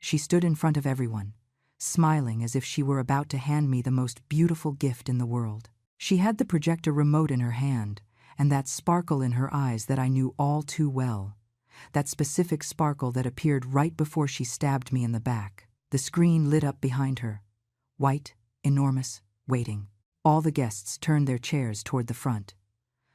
She stood in front of everyone, smiling as if she were about to hand me the most beautiful gift in the world. She had the projector remote in her hand, and that sparkle in her eyes that I knew all too well. That specific sparkle that appeared right before she stabbed me in the back. The screen lit up behind her. White, enormous, waiting. All the guests turned their chairs toward the front.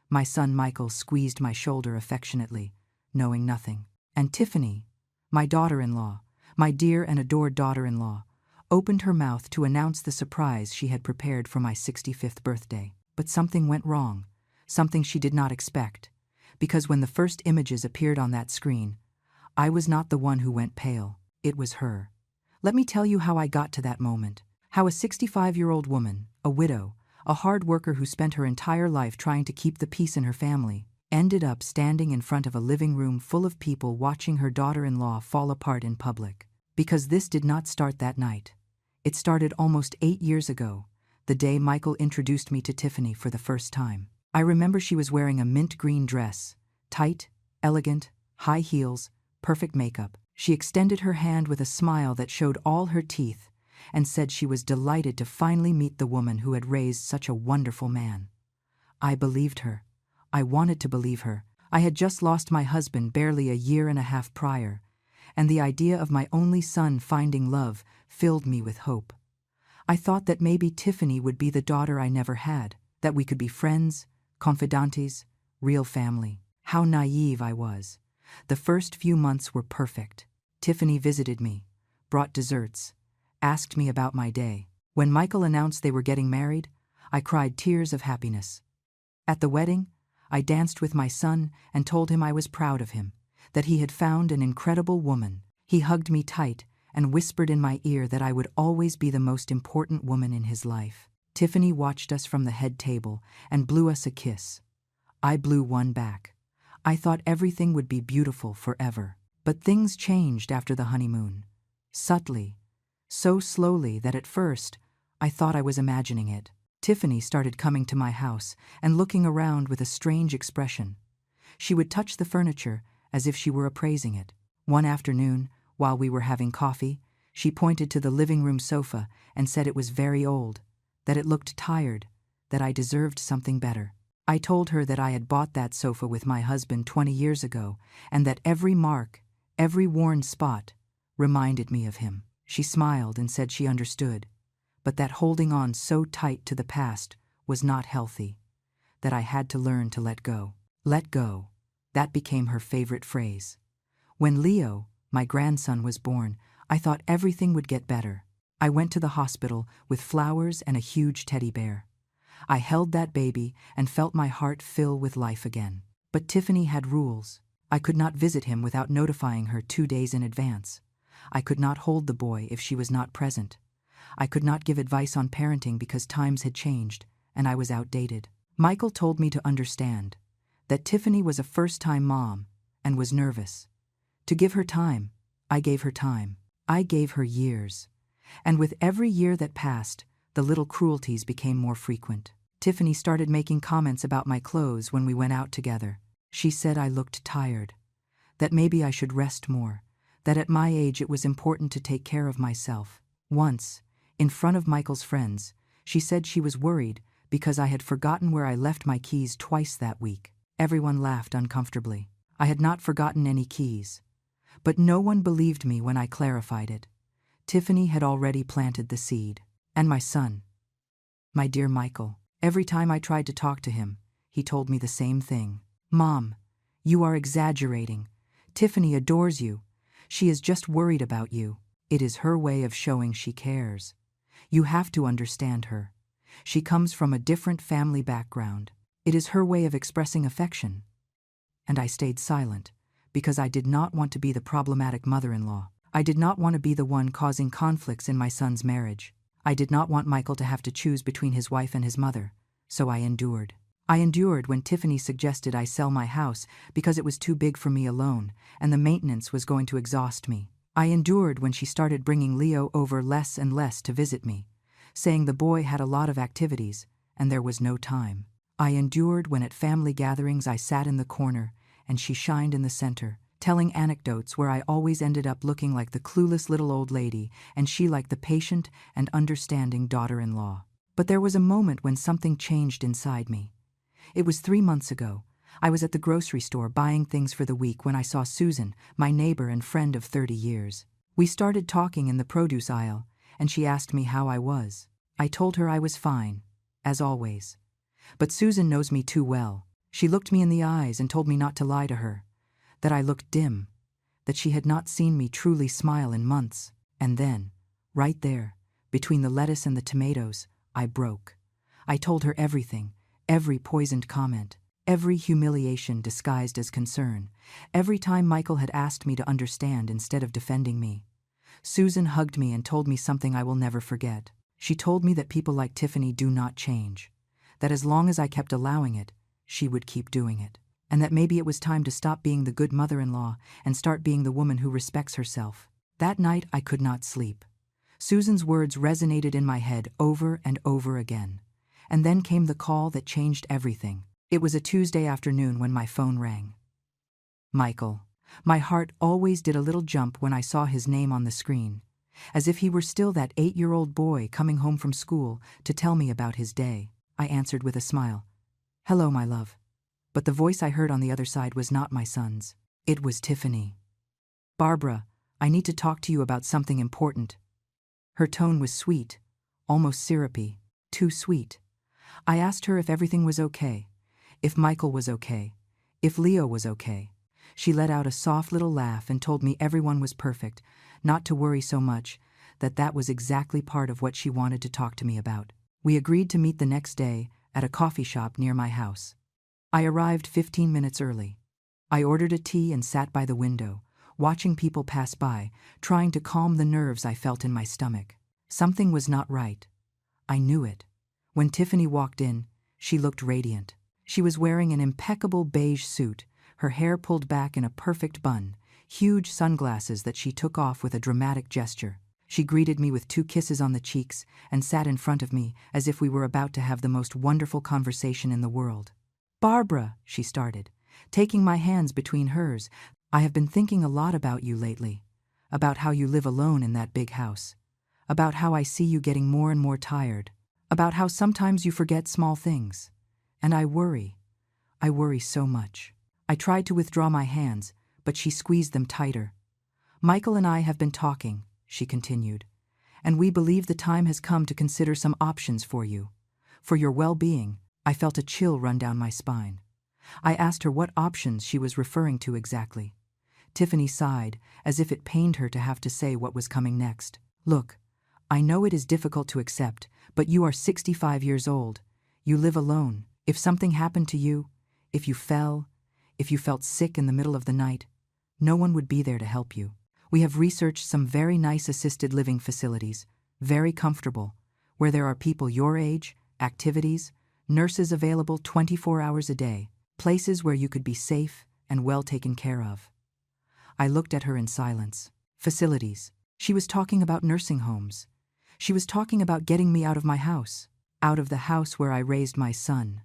My son Michael squeezed my shoulder affectionately, knowing nothing. And Tiffany, my daughter-in-law, my dear and adored daughter-in-law, opened her mouth to announce the surprise she had prepared for my 65th birthday. But something went wrong, something she did not expect, because when the first images appeared on that screen, I was not the one who went pale, it was her. Let me tell you how I got to that moment, how a 65-year-old woman, a widow, a hard worker who spent her entire life trying to keep the peace in her family, ended up standing in front of a living room full of people watching her daughter-in-law fall apart in public. Because this did not start that night. It started almost 8 years ago, the day Michael introduced me to Tiffany for the first time. I remember she was wearing a mint green dress, tight, elegant, high heels, perfect makeup. She extended her hand with a smile that showed all her teeth and said she was delighted to finally meet the woman who had raised such a wonderful man. I believed her. I wanted to believe her. I had just lost my husband barely a year and a half prior, and the idea of my only son finding love filled me with hope. I thought that maybe Tiffany would be the daughter I never had, that we could be friends, confidantes, real family. How naive I was. The first few months were perfect. Tiffany visited me, brought desserts, asked me about my day. When Michael announced they were getting married, I cried tears of happiness. At the wedding, I danced with my son and told him I was proud of him, that he had found an incredible woman. He hugged me tight and whispered in my ear that I would always be the most important woman in his life. Tiffany watched us from the head table and blew us a kiss. I blew one back. I thought everything would be beautiful forever. But things changed after the honeymoon. Subtly, so slowly that at first, I thought I was imagining it. Tiffany started coming to my house and looking around with a strange expression. She would touch the furniture as if she were appraising it. One afternoon, while we were having coffee, she pointed to the living room sofa and said it was very old, that it looked tired, that I deserved something better. I told her that I had bought that sofa with my husband 20 years ago and that every mark, every worn spot, reminded me of him. She smiled and said she understood, but that holding on so tight to the past was not healthy, that I had to learn to let go. Let go. That became her favorite phrase. When Leo, my grandson, was born, I thought everything would get better. I went to the hospital with flowers and a huge teddy bear. I held that baby and felt my heart fill with life again. But Tiffany had rules. I could not visit him without notifying her 2 days in advance. I could not hold the boy if she was not present. I could not give advice on parenting because times had changed and I was outdated. Michael told me to understand that Tiffany was a first-time mom and was nervous. To give her time, I gave her time. I gave her years. And with every year that passed, the little cruelties became more frequent. Tiffany started making comments about my clothes when we went out together. She said I looked tired, that maybe I should rest more, that at my age it was important to take care of myself. Once, in front of Michael's friends, she said she was worried because I had forgotten where I left my keys twice that week. Everyone laughed uncomfortably. I had not forgotten any keys. But no one believed me when I clarified it. Tiffany had already planted the seed. And my son, my dear Michael, every time I tried to talk to him, he told me the same thing. Mom, you are exaggerating. Tiffany adores you. She is just worried about you. It is her way of showing she cares. You have to understand her. She comes from a different family background. It is her way of expressing affection. And I stayed silent, because I did not want to be the problematic mother-in-law. I did not want to be the one causing conflicts in my son's marriage. I did not want Michael to have to choose between his wife and his mother, so I endured. I endured when Tiffany suggested I sell my house because it was too big for me alone, and the maintenance was going to exhaust me. I endured when she started bringing Leo over less and less to visit me, saying the boy had a lot of activities, and there was no time. I endured when at family gatherings I sat in the corner, and she shined in the center, telling anecdotes where I always ended up looking like the clueless little old lady and she like the patient and understanding daughter-in-law. But there was a moment when something changed inside me. It was 3 months ago. I was at the grocery store buying things for the week when I saw Susan, my neighbor and friend of 30 years. We started talking in the produce aisle, and she asked me how I was. I told her I was fine, as always. But Susan knows me too well. She looked me in the eyes and told me not to lie to her, that I looked dim, that she had not seen me truly smile in months. And then, right there, between the lettuce and the tomatoes, I broke. I told her everything, every poisoned comment, every humiliation disguised as concern, every time Michael had asked me to understand instead of defending me. Susan hugged me and told me something I will never forget. She told me that people like Tiffany do not change, that as long as I kept allowing it, she would keep doing it, and that maybe it was time to stop being the good mother-in-law and start being the woman who respects herself. That night I could not sleep. Susan's words resonated in my head over and over again. And then came the call that changed everything. It was a Tuesday afternoon when my phone rang. Michael. My heart always did a little jump when I saw his name on the screen, as if he were still that 8-year-old boy coming home from school to tell me about his day. I answered with a smile. "Hello, my love." But the voice I heard on the other side was not my son's. It was Tiffany. "Barbara, I need to talk to you about something important." Her tone was sweet, almost syrupy, too sweet. I asked her if everything was okay, if Michael was okay, if Leo was okay. She let out a soft little laugh and told me everyone was perfect, not to worry so much, that was exactly part of what she wanted to talk to me about. We agreed to meet the next day at a coffee shop near my house. I arrived 15 minutes early. I ordered a tea and sat by the window, watching people pass by, trying to calm the nerves I felt in my stomach. Something was not right. I knew it. When Tiffany walked in, she looked radiant. She was wearing an impeccable beige suit, her hair pulled back in a perfect bun, huge sunglasses that she took off with a dramatic gesture. She greeted me with 2 kisses on the cheeks and sat in front of me as if we were about to have the most wonderful conversation in the world. "Barbara," she started, taking my hands between hers, "I have been thinking a lot about you lately, about how you live alone in that big house, about how I see you getting more and more tired, about how sometimes you forget small things. And I worry so much." I tried to withdraw my hands, but she squeezed them tighter. "Michael and I have been talking," she continued, "and we believe the time has come to consider some options for you. For your well-being." I felt a chill run down my spine. I asked her what options she was referring to exactly. Tiffany sighed, as if it pained her to have to say what was coming next. "Look, I know it is difficult to accept, but you are 65 years old. You live alone. If something happened to you, if you fell, if you felt sick in the middle of the night, no one would be there to help you. We have researched some very nice assisted living facilities, very comfortable, where there are people your age, activities, nurses available 24 hours a day, places where you could be safe and well taken care of." I looked at her in silence. Facilities. She was talking about nursing homes. She was talking about getting me out of my house, out of the house where I raised my son,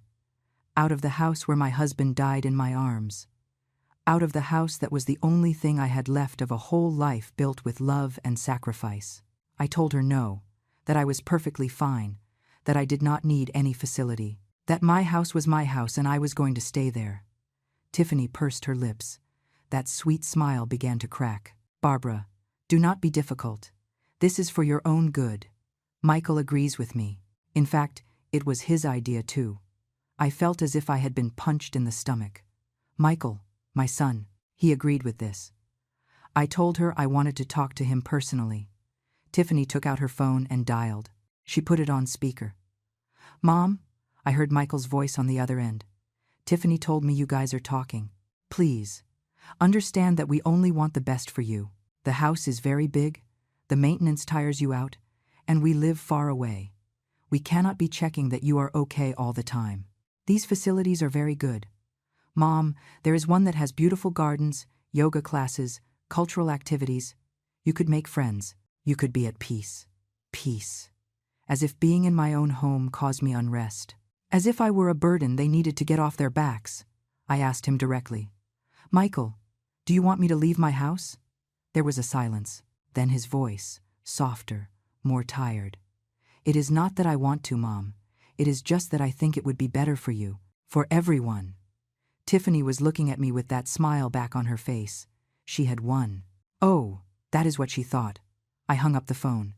out of the house where my husband died in my arms, out of the house that was the only thing I had left of a whole life built with love and sacrifice. I told her no, that I was perfectly fine, that I did not need any facility, that my house was my house and I was going to stay there. Tiffany pursed her lips. That sweet smile began to crack. "Barbara, do not be difficult. This is for your own good. Michael agrees with me. In fact, it was his idea too." I felt as if I had been punched in the stomach. "Michael, my son, he agreed with this." I told her I wanted to talk to him personally. Tiffany took out her phone and dialed. She put it on speaker. "Mom," I heard Michael's voice on the other end. "Tiffany told me you guys are talking. Please, understand that we only want the best for you. The house is very big, the maintenance tires you out, and we live far away. We cannot be checking that you are okay all the time. These facilities are very good. Mom, there is one that has beautiful gardens, yoga classes, cultural activities. You could make friends. You could be at peace." Peace. As if being in my own home caused me unrest. As if I were a burden they needed to get off their backs. I asked him directly, "Michael, Do you want me to leave my house? There was a silence. Then his voice, softer, more tired. It is not that I want to, Mom. It is just that I think it would be better for you, for everyone. Tiffany was looking at me with that smile back on her face. She had won. Oh, that is what she thought. I hung up the phone.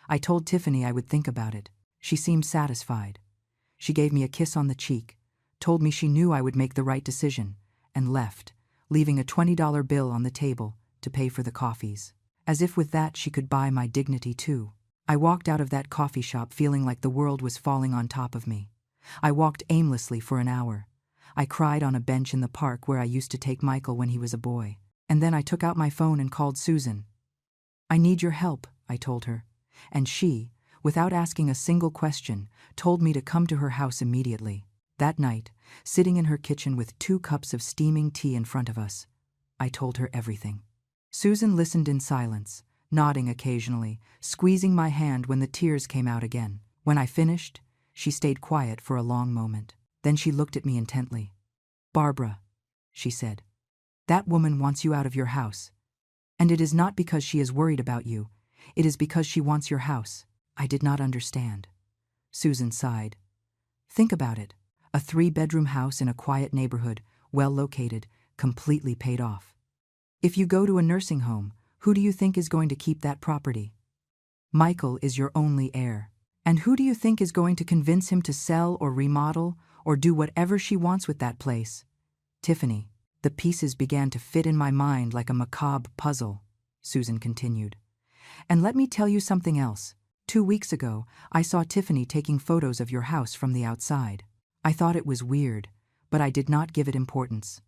I told Tiffany I would think about it. She seemed satisfied. She gave me a kiss on the cheek, told me she knew I would make the right decision, and left, leaving a $20 bill on the table to pay for the coffees. As if with that she could buy my dignity too. I walked out of that coffee shop feeling like the world was falling on top of me. I walked aimlessly for an hour. I cried on a bench in the park where I used to take Michael when he was a boy. And then I took out my phone and called Susan. I need your help, I told her. And she, without asking a single question, told me to come to her house immediately. That night, sitting in her kitchen with 2 cups of steaming tea in front of us, I told her everything. Susan listened in silence, nodding occasionally, squeezing my hand when the tears came out again. When I finished, she stayed quiet for a long moment. Then she looked at me intently. Barbara, she said, that woman wants you out of your house. And it is not because she is worried about you. It is because she wants your house. I did not understand. Susan sighed. Think about it. A 3-bedroom house in a quiet neighborhood, well located, completely paid off. If you go to a nursing home, who do you think is going to keep that property? Michael is your only heir. And who do you think is going to convince him to sell or remodel or do whatever she wants with that place? Tiffany. The pieces began to fit in my mind like a macabre puzzle, Susan continued. And let me tell you something else. 2 weeks ago, I saw Tiffany taking photos of your house from the outside. I thought it was weird, but I did not give it importance.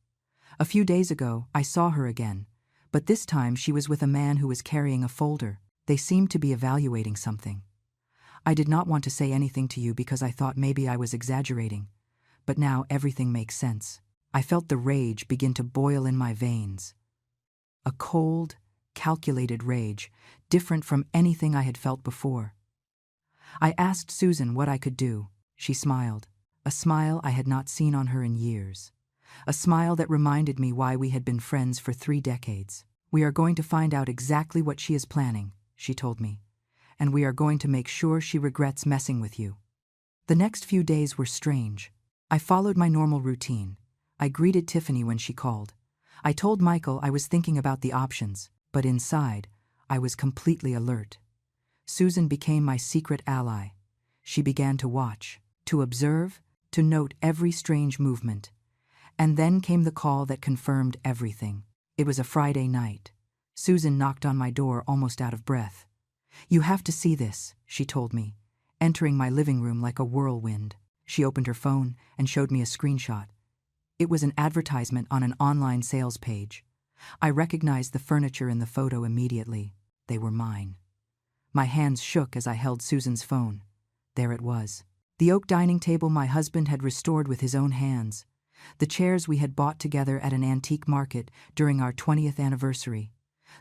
A few days ago, I saw her again, but this time she was with a man who was carrying a folder. They seemed to be evaluating something. I did not want to say anything to you because I thought maybe I was exaggerating, but now everything makes sense. I felt the rage begin to boil in my veins. A cold, calculated rage, different from anything I had felt before. I asked Susan what I could do. She smiled, a smile I had not seen on her in years. A smile that reminded me why we had been friends for 3 decades. We are going to find out exactly what she is planning, she told me, and we are going to make sure she regrets messing with you. The next few days were strange. I followed my normal routine. I greeted Tiffany when she called. I told Michael I was thinking about the options, but inside, I was completely alert. Susan became my secret ally. She began to watch, to observe, to note every strange movement. And then came the call that confirmed everything. It was a Friday night. Susan knocked on my door almost out of breath. You have to see this, she told me, entering my living room like a whirlwind. She opened her phone and showed me a screenshot. It was an advertisement on an online sales page. I recognized the furniture in the photo immediately. They were mine. My hands shook as I held Susan's phone. There it was. The oak dining table my husband had restored with his own hands. The chairs we had bought together at an antique market during our 20th anniversary.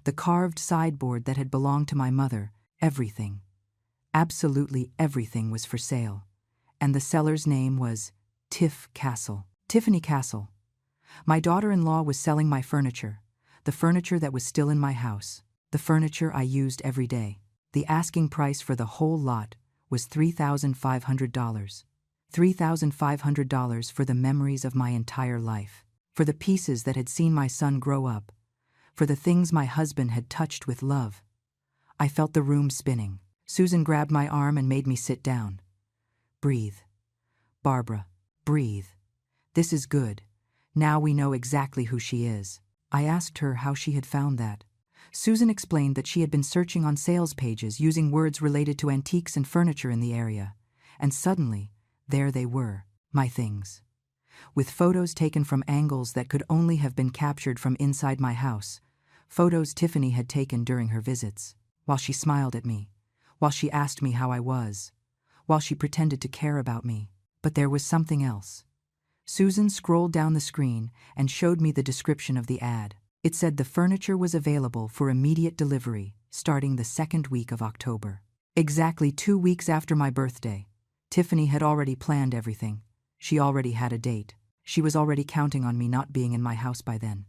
The carved sideboard that had belonged to my mother. Everything. Absolutely everything was for sale. And the seller's name was Tiffany Castle. My daughter-in-law was selling my furniture, the furniture that was still in my house, the furniture I used every day. The asking price for the whole lot was $3,500. $3,500 for the memories of my entire life, for the pieces that had seen my son grow up, for the things my husband had touched with love. I felt the room spinning. Susan grabbed my arm and made me sit down. Breathe. Barbara, breathe. This is good. Now we know exactly who she is. I asked her how she had found that. Susan explained that she had been searching on sales pages using words related to antiques and furniture in the area. And suddenly, there they were, my things. With photos taken from angles that could only have been captured from inside my house. Photos Tiffany had taken during her visits. While she smiled at me. While she asked me how I was. While she pretended to care about me. But there was something else. Susan scrolled down the screen and showed me the description of the ad. It said the furniture was available for immediate delivery, starting the 2nd week of October. Exactly 2 weeks after my birthday. Tiffany had already planned everything. She already had a date. She was already counting on me not being in my house by then.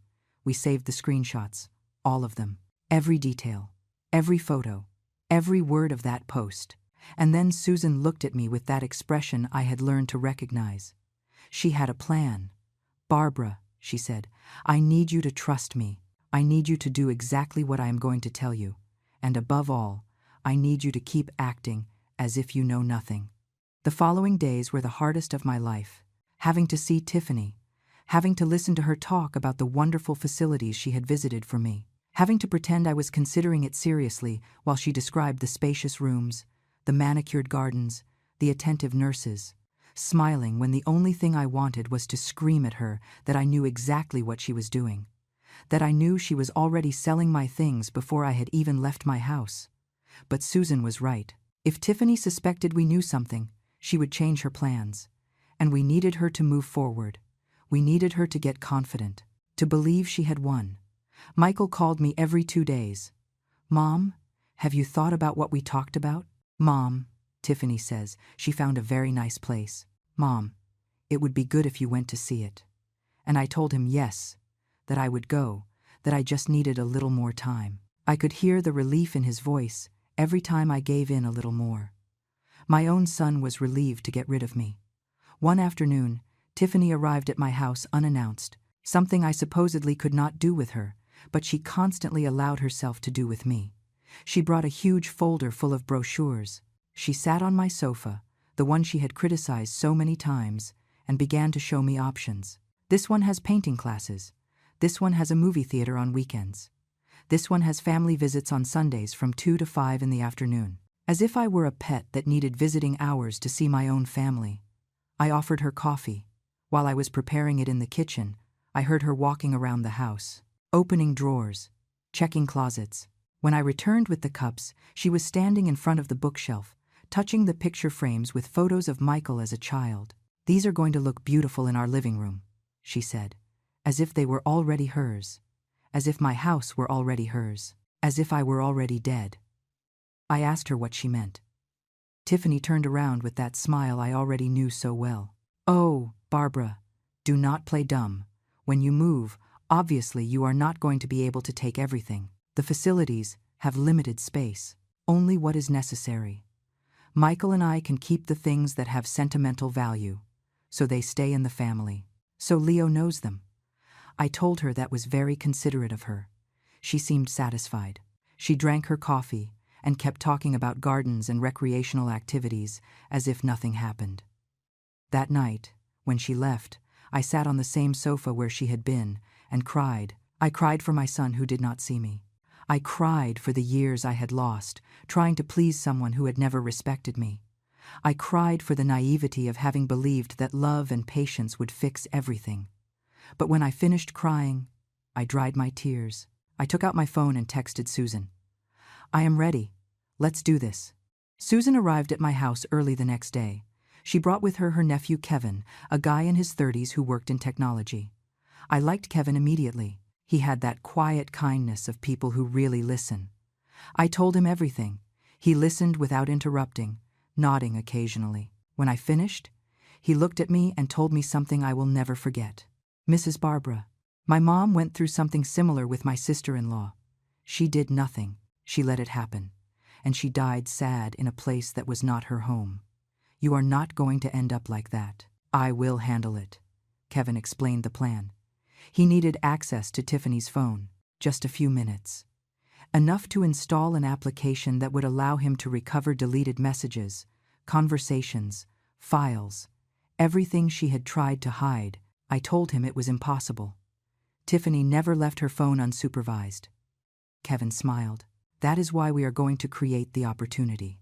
We saved the screenshots, all of them, every detail, every photo, every word of that post. And then Susan looked at me with that expression I had learned to recognize. She had a plan. "Barbara," she said, "I need you to trust me. I need you to do exactly what I am going to tell you. And above all, I need you to keep acting as if you know nothing." The following days were the hardest of my life. Having to see Tiffany, having to listen to her talk about the wonderful facilities she had visited for me, having to pretend I was considering it seriously while she described the spacious rooms, the manicured gardens, the attentive nurses, smiling when the only thing I wanted was to scream at her that I knew exactly what she was doing, that I knew she was already selling my things before I had even left my house. But Susan was right. If Tiffany suspected we knew something, she would change her plans. And we needed her to move forward. We needed her to get confident, to believe she had won. Michael called me every 2 days. "Mom, have you thought about what we talked about?" "Mom," Tiffany says, "she found a very nice place. Mom, it would be good if you went to see it." And I told him yes, that I would go, that I just needed a little more time. I could hear the relief in his voice every time I gave in a little more. My own son was relieved to get rid of me. One afternoon, Tiffany arrived at my house unannounced, something I supposedly could not do with her, but she constantly allowed herself to do with me. She brought a huge folder full of brochures. She sat on my sofa, the one she had criticized so many times, and began to show me options. "This one has painting classes. This one has a movie theater on weekends. This one has family visits on Sundays from 2 to 5 in the afternoon." As if I were a pet that needed visiting hours to see my own family. I offered her coffee. While I was preparing it in the kitchen, I heard her walking around the house, opening drawers, checking closets. When I returned with the cups, she was standing in front of the bookshelf, touching the picture frames with photos of Michael as a child. "These are going to look beautiful in our living room," she said, as if they were already hers, as if my house were already hers, as if I were already dead. I asked her what she meant. Tiffany turned around with that smile I already knew so well. "Oh, Barbara, do not play dumb. When you move, obviously you are not going to be able to take everything. The facilities have limited space, only what is necessary. Michael and I can keep the things that have sentimental value, so they stay in the family. So Leo knows them." I told her that was very considerate of her. She seemed satisfied. She drank her coffee and kept talking about gardens and recreational activities as if nothing happened. That night, when she left, I sat on the same sofa where she had been and cried. I cried for my son who did not see me. I cried for the years I had lost, trying to please someone who had never respected me. I cried for the naivety of having believed that love and patience would fix everything. But when I finished crying, I dried my tears. I took out my phone and texted Susan. "I am ready. Let's do this." Susan arrived at my house early the next day. She brought with her her nephew Kevin, a guy in his 30s who worked in technology. I liked Kevin immediately. He had that quiet kindness of people who really listen. I told him everything. He listened without interrupting, nodding occasionally. When I finished, he looked at me and told me something I will never forget. "Mrs. Barbara, my mom went through something similar with my sister-in-law. She did nothing. She let it happen. And she died sad in a place that was not her home. You are not going to end up like that. I will handle it." Kevin explained the plan. He needed access to Tiffany's phone, just a few minutes. Enough to install an application that would allow him to recover deleted messages, conversations, files, everything she had tried to hide. I told him it was impossible. Tiffany never left her phone unsupervised. Kevin smiled. "That is why we are going to create the opportunity."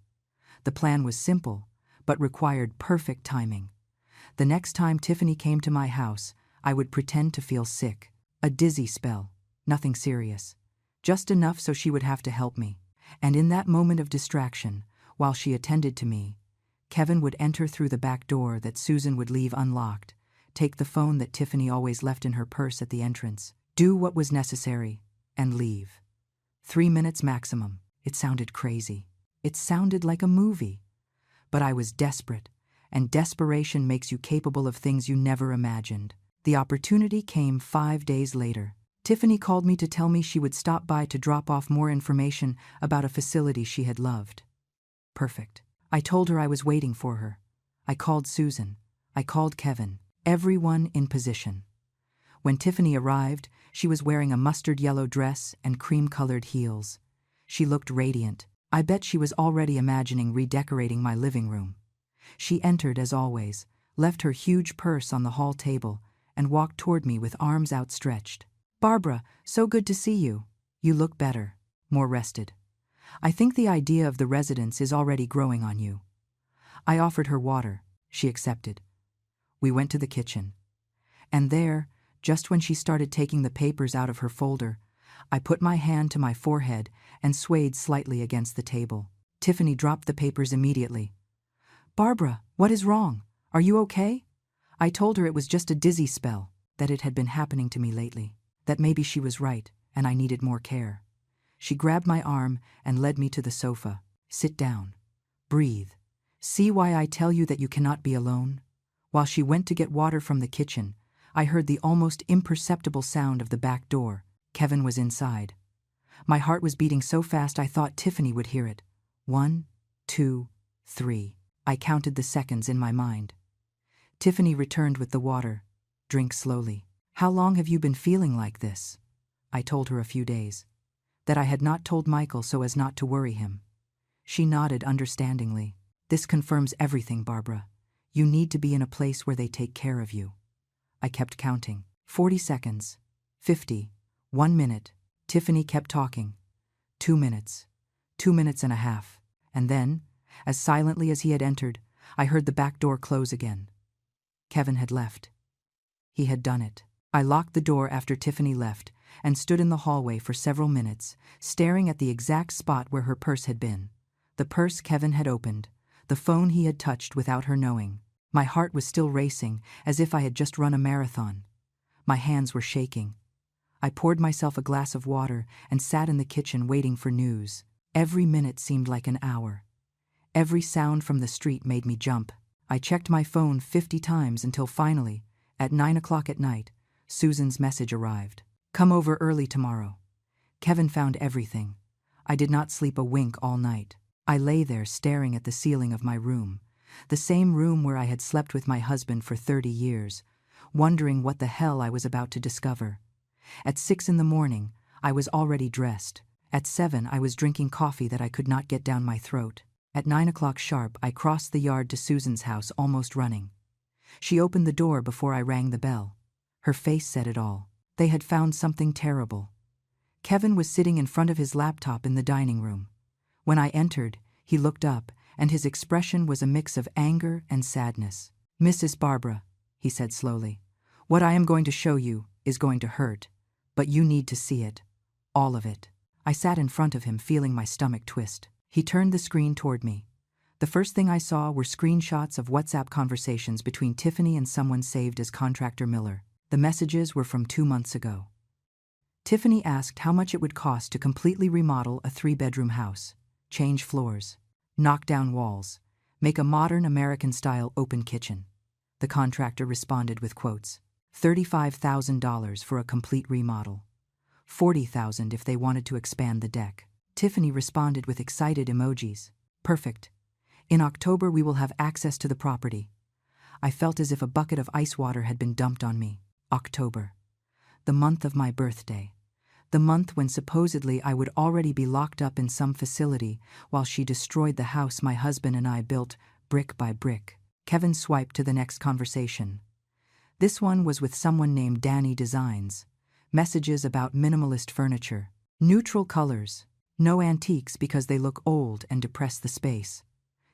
The plan was simple, but required perfect timing. The next time Tiffany came to my house, I would pretend to feel sick, a dizzy spell, nothing serious, just enough so she would have to help me. And in that moment of distraction, while she attended to me, Kevin would enter through the back door that Susan would leave unlocked, take the phone that Tiffany always left in her purse at the entrance, do what was necessary, and leave. 3 minutes maximum. It sounded crazy. It sounded like a movie. But I was desperate, and desperation makes you capable of things you never imagined. The opportunity came 5 days later. Tiffany called me to tell me she would stop by to drop off more information about a facility she had loved. Perfect. I told her I was waiting for her. I called Susan. I called Kevin. Everyone in position. When Tiffany arrived, she was wearing a mustard yellow dress and cream-colored heels. She looked radiant. I bet she was already imagining redecorating my living room. She entered as always, left her huge purse on the hall table, and walked toward me with arms outstretched. "Barbara, so good to see you. You look better, more rested. I think the idea of the residence is already growing on you." I offered her water. She accepted. We went to the kitchen. And there, just when she started taking the papers out of her folder, I put my hand to my forehead and swayed slightly against the table. Tiffany dropped the papers immediately. "Barbara, what is wrong? Are you okay?" I told her it was just a dizzy spell, that it had been happening to me lately, that maybe she was right and I needed more care. She grabbed my arm and led me to the sofa. "Sit down. Breathe. See why I tell you that you cannot be alone?" While she went to get water from the kitchen, I heard the almost imperceptible sound of the back door. Kevin was inside. My heart was beating so fast I thought Tiffany would hear it. 1, 2, 3. I counted the seconds in my mind. Tiffany returned with the water. "Drink slowly." "How long have you been feeling like this?" I told her a few days. That I had not told Michael so as not to worry him. She nodded understandingly. "This confirms everything, Barbara. You need to be in a place where they take care of you." I kept counting. 40 seconds. 50. 1 minute. Tiffany kept talking. 2 minutes. 2 minutes and a half. And then, as silently as he had entered, I heard the back door close again. Kevin had left. He had done it. I locked the door after Tiffany left and stood in the hallway for several minutes, staring at the exact spot where her purse had been. The purse Kevin had opened, the phone he had touched without her knowing. My heart was still racing, as if I had just run a marathon. My hands were shaking. I poured myself a glass of water and sat in the kitchen waiting for news. Every minute seemed like an hour. Every sound from the street made me jump. I checked my phone 50 times until finally, at 9 o'clock at night, Susan's message arrived. "Come over early tomorrow." Kevin found everything. I did not sleep a wink all night. I lay there staring at the ceiling of my room, the same room where I had slept with my husband for 30 years, wondering what the hell I was about to discover. At 6 in the morning, I was already dressed. At 7, I was drinking coffee that I could not get down my throat. At 9 o'clock sharp, I crossed the yard to Susan's house, almost running. She opened the door before I rang the bell. Her face said it all. They had found something terrible. Kevin was sitting in front of his laptop in the dining room. When I entered, he looked up, and his expression was a mix of anger and sadness. "Mrs. Barbara," he said slowly, "what I am going to show you is going to hurt, but you need to see it. All of it." I sat in front of him, feeling my stomach twist. He turned the screen toward me. The first thing I saw were screenshots of WhatsApp conversations between Tiffany and someone saved as Contractor Miller. The messages were from 2 months ago. Tiffany asked how much it would cost to completely remodel a 3-bedroom house, change floors, knock down walls, make a modern American-style open kitchen. The contractor responded with quotes. $35,000 for a complete remodel. $40,000 if they wanted to expand the deck. Tiffany responded with excited emojis. "Perfect. In October we will have access to the property." I felt as if a bucket of ice water had been dumped on me. October. The month of my birthday. The month when supposedly I would already be locked up in some facility while she destroyed the house my husband and I built brick by brick. Kevin swiped to the next conversation. This one was with someone named Danny Designs. Messages about minimalist furniture. Neutral colors. No antiques because they look old and depress the space.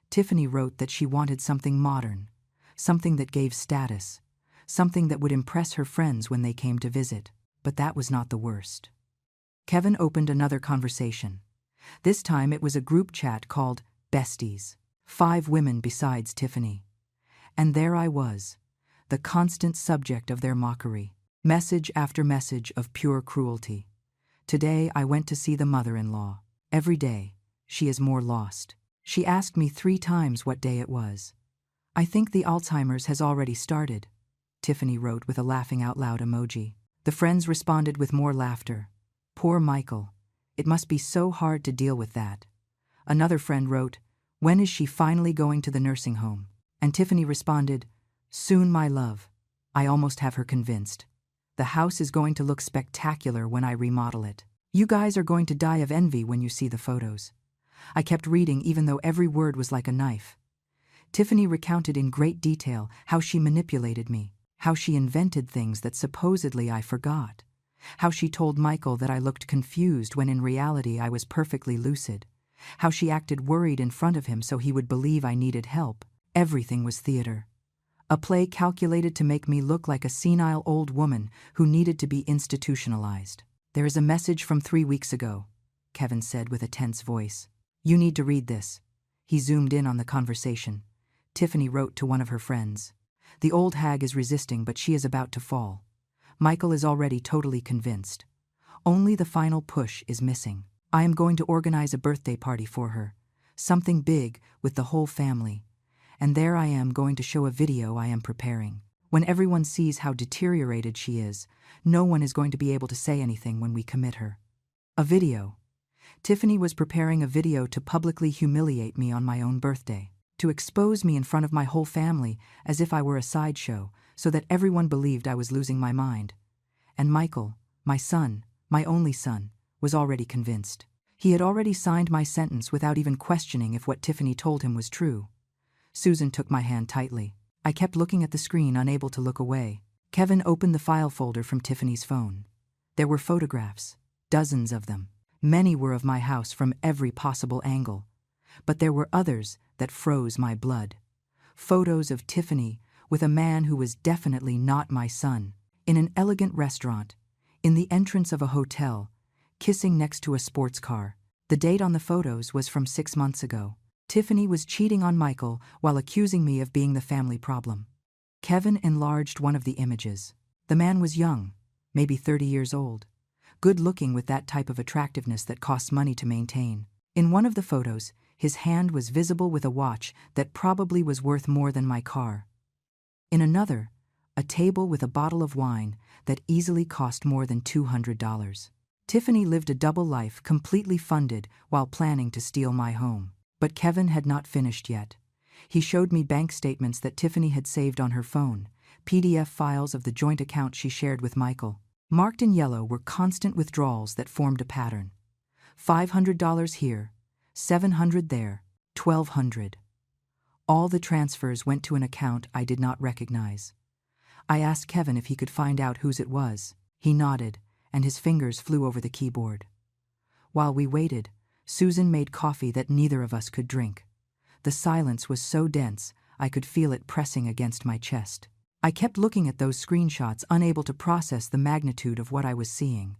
Tiffany wrote that she wanted something modern, something that gave status, something that would impress her friends when they came to visit. But that was not the worst. Kevin opened another conversation. This time it was a group chat called Besties. 5 women besides Tiffany. And there I was, the constant subject of their mockery. Message after message of pure cruelty. Today I went to see the mother-in-law. Every day, she is more lost. She asked me 3 times what day it was. "I think the Alzheimer's has already started," Tiffany wrote with a laughing out loud emoji. The friends responded with more laughter. Poor Michael. It must be so hard to deal with that. Another friend wrote, "When is she finally going to the nursing home?" And Tiffany responded, "Soon, my love. I almost have her convinced. The house is going to look spectacular when I remodel it. You guys are going to die of envy when you see the photos." I kept reading even though every word was like a knife. Tiffany recounted in great detail how she manipulated me, how she invented things that supposedly I forgot, how she told Michael that I looked confused when in reality I was perfectly lucid, how she acted worried in front of him so he would believe I needed help. Everything was theater. A play calculated to make me look like a senile old woman who needed to be institutionalized. "There is a message from 3 weeks ago," Kevin said with a tense voice. "You need to read this." He zoomed in on the conversation. Tiffany wrote to one of her friends. "The old hag is resisting, but she is about to fall. Michael is already totally convinced. Only the final push is missing. I am going to organize a birthday party for her, something big with the whole family. And there I am going to show a video I am preparing. When everyone sees how deteriorated she is, no one is going to be able to say anything when we commit her." A video. Tiffany was preparing a video to publicly humiliate me on my own birthday, to expose me in front of my whole family as if I were a sideshow, so that everyone believed I was losing my mind. And Michael, my son, my only son, was already convinced. He had already signed my sentence without even questioning if what Tiffany told him was true. Susan took my hand tightly. I kept looking at the screen, unable to look away. Kevin opened the file folder from Tiffany's phone. There were photographs, dozens of them. Many were of my house from every possible angle. But there were others that froze my blood. Photos of Tiffany with a man who was definitely not my son, in an elegant restaurant, in the entrance of a hotel, kissing next to a sports car. The date on the photos was from 6 months ago. Tiffany was cheating on Michael while accusing me of being the family problem. Kevin enlarged one of the images. The man was young, maybe 30 years old, good-looking with that type of attractiveness that costs money to maintain. In one of the photos, his hand was visible with a watch that probably was worth more than my car. In another, a table with a bottle of wine that easily cost more than $200. Tiffany lived a double life, completely funded while planning to steal my home. But Kevin had not finished yet. He showed me bank statements that Tiffany had saved on her phone, PDF files of the joint account she shared with Michael. Marked in yellow were constant withdrawals that formed a pattern. $500 here, $700 there, $1,200. All the transfers went to an account I did not recognize. I asked Kevin if he could find out whose it was. He nodded, and his fingers flew over the keyboard. While we waited, Susan made coffee that neither of us could drink. The silence was so dense, I could feel it pressing against my chest. I kept looking at those screenshots, unable to process the magnitude of what I was seeing.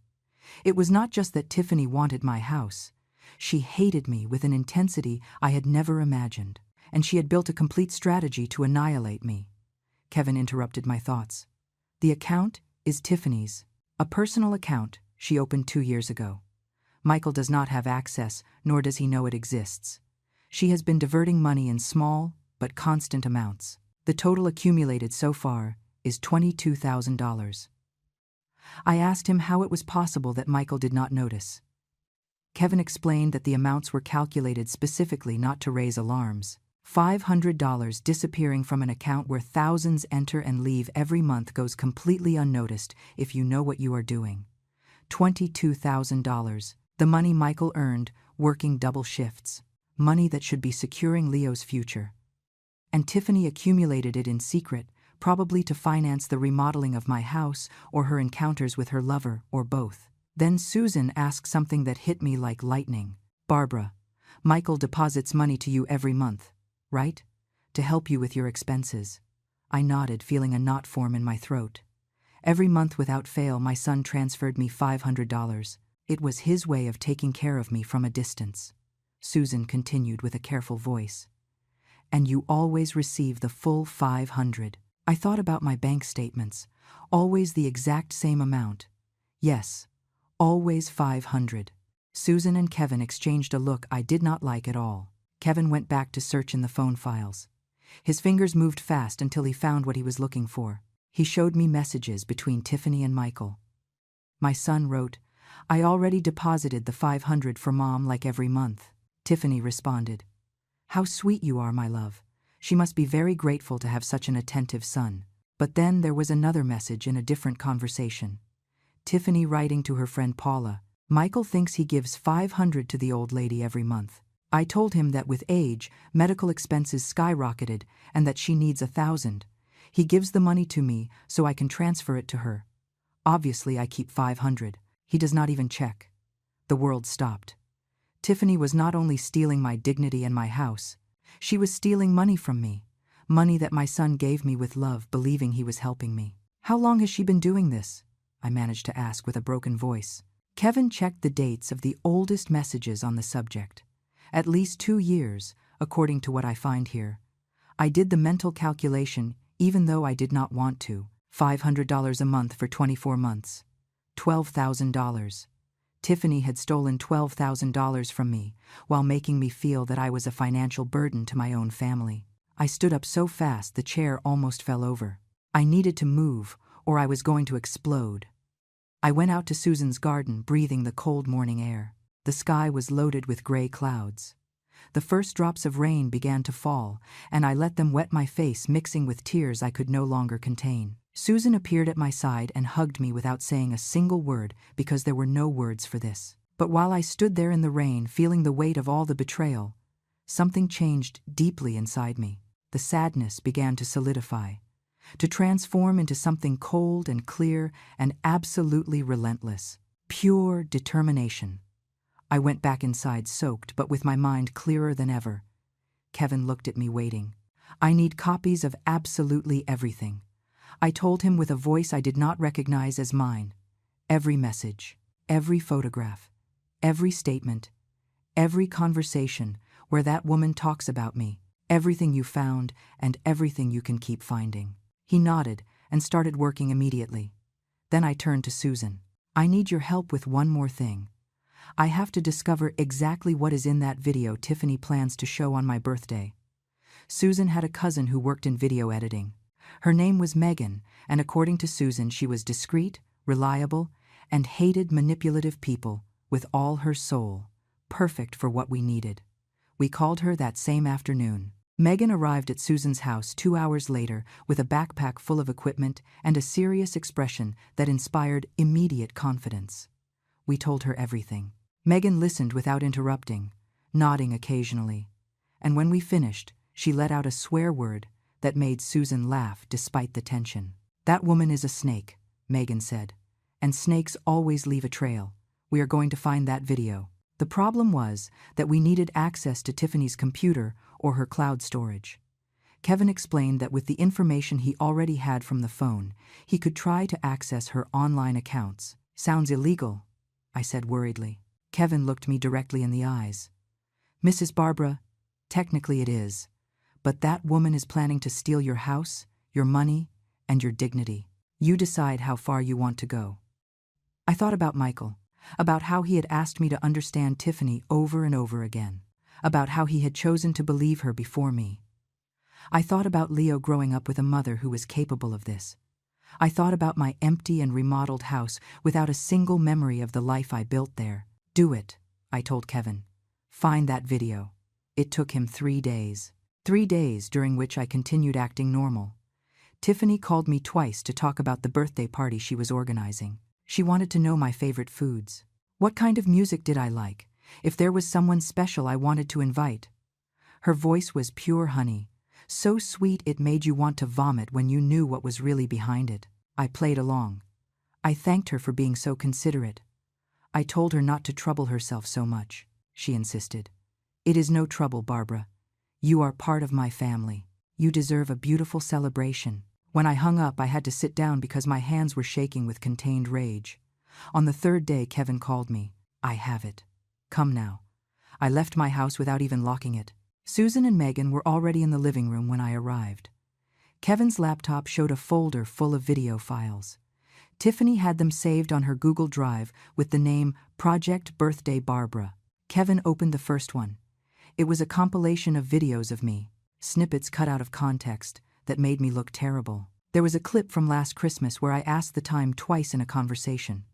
It was not just that Tiffany wanted my house. She hated me with an intensity I had never imagined, and she had built a complete strategy to annihilate me. Kevin interrupted my thoughts. "The account is Tiffany's, a personal account she opened 2 years ago. Michael does not have access, nor does he know it exists. She has been diverting money in small but constant amounts. The total accumulated so far is $22,000. I asked him how it was possible that Michael did not notice. Kevin explained that the amounts were calculated specifically not to raise alarms. $500 disappearing from an account where thousands enter and leave every month goes completely unnoticed if you know what you are doing. $22,000, the money Michael earned working double shifts, money that should be securing Leo's future. And Tiffany accumulated it in secret, probably to finance the remodeling of my house or her encounters with her lover, or both. Then Susan asked something that hit me like lightning. "Barbara, Michael deposits money to you every month, right? To help you with your expenses." I nodded, feeling a knot form in my throat. Every month without fail, my son transferred me $500. It was his way of taking care of me from a distance. Susan continued with a careful voice. "And you always receive the full $500. I thought about my bank statements. Always the exact same amount. Yes, always $500. Susan and Kevin exchanged a look I did not like at all. Kevin went back to search in the phone files. His fingers moved fast until he found what he was looking for. He showed me messages between Tiffany and Michael. My son wrote, "I already deposited the 500 for Mom like every month." Tiffany responded, "How sweet you are, my love. She must be very grateful to have such an attentive son." But then there was another message in a different conversation. Tiffany writing to her friend Paula, "Michael thinks he gives 500 to the old lady every month. I told him that with age, medical expenses skyrocketed and that she needs 1,000. He gives the money to me so I can transfer it to her. Obviously I keep 500. He does not even check." The world stopped. Tiffany was not only stealing my dignity and my house, she was stealing money from me. Money that my son gave me with love, believing he was helping me. "How long has she been doing this?" I managed to ask with a broken voice. Kevin checked the dates of the oldest messages on the subject. At least 2 years, according to what I find here. I did the mental calculation, even though I did not want to. $500 a month for 24 months. $12,000. Tiffany had stolen $12,000 from me, while making me feel that I was a financial burden to my own family. I stood up so fast the chair almost fell over. I needed to move, or I was going to explode. I went out to Susan's garden, breathing the cold morning air. The sky was loaded with gray clouds. The first drops of rain began to fall, and I let them wet my face, mixing with tears I could no longer contain. Susan appeared at my side and hugged me without saying a single word, because there were no words for this. But while I stood there in the rain, feeling the weight of all the betrayal, something changed deeply inside me. The sadness began to solidify, to transform into something cold and clear and absolutely relentless. Pure determination. I went back inside soaked, but with my mind clearer than ever. Kevin looked at me waiting. "I need copies of absolutely everything." I told him with a voice I did not recognize as mine. Every message, every photograph, every statement, every conversation where that woman talks about me, everything you found and everything you can keep finding. He nodded and started working immediately. Then I turned to Susan. "I need your help with one more thing. I have to discover exactly what is in that video Tiffany plans to show on my birthday." Susan had a cousin who worked in video editing. Her name was Megan, and according to Susan, she was discreet, reliable, and hated manipulative people with all her soul, perfect for what we needed. We called her that same afternoon. Megan arrived at Susan's house 2 hours later with a backpack full of equipment and a serious expression that inspired immediate confidence. We told her everything. Megan listened without interrupting, nodding occasionally. And when we finished, she let out a swear word that made Susan laugh despite the tension. "That woman is a snake," Megan said. "And snakes always leave a trail. We are going to find that video." The problem was that we needed access to Tiffany's computer or her cloud storage. Kevin explained that with the information he already had from the phone, he could try to access her online accounts. "Sounds illegal," I said worriedly. Kevin looked me directly in the eyes. "Mrs. Barbara, technically it is, but that woman is planning to steal your house, your money, and your dignity. You decide how far you want to go." I thought about Michael, about how he had asked me to understand Tiffany over and over again, about how he had chosen to believe her before me. I thought about Leo growing up with a mother who was capable of this. I thought about my empty and remodeled house without a single memory of the life I built there. "Do it," I told Kevin. "Find that video." It took him 3 days. 3 days during which I continued acting normal. Tiffany called me twice to talk about the birthday party she was organizing. She wanted to know my favorite foods. What kind of music did I like? If there was someone special I wanted to invite. Her voice was pure honey, so sweet it made you want to vomit when you knew what was really behind it. I played along. I thanked her for being so considerate. I told her not to trouble herself so much. She insisted. "It is no trouble, Barbara. You are part of my family. You deserve a beautiful celebration." When I hung up, I had to sit down because my hands were shaking with contained rage. On the 3rd day, Kevin called me. "I have it. Come now." I left my house without even locking it. Susan and Megan were already in the living room when I arrived. Kevin's laptop showed a folder full of video files. Tiffany had them saved on her Google Drive with the name Project Birthday Barbara. Kevin opened the first one. It was a compilation of videos of me, snippets cut out of context that made me look terrible. There was a clip from last Christmas where I asked the time twice in a conversation.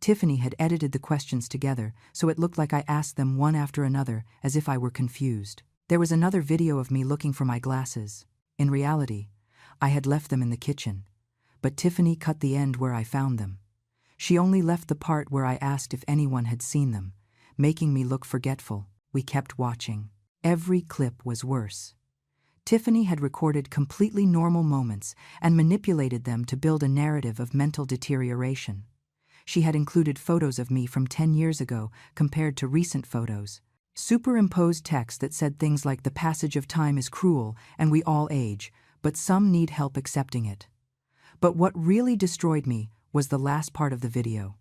Tiffany had edited the questions together, so it looked like I asked them one after another, as if I were confused. There was another video of me looking for my glasses. In reality, I had left them in the kitchen, but Tiffany cut the end where I found them. She only left the part where I asked if anyone had seen them, making me look forgetful. We kept watching. Every clip was worse. Tiffany had recorded completely normal moments and manipulated them to build a narrative of mental deterioration. She had included photos of me from 10 years ago compared to recent photos. Superimposed text that said things like the passage of time is cruel and we all age, but some need help accepting it. But what really destroyed me was the last part of the video.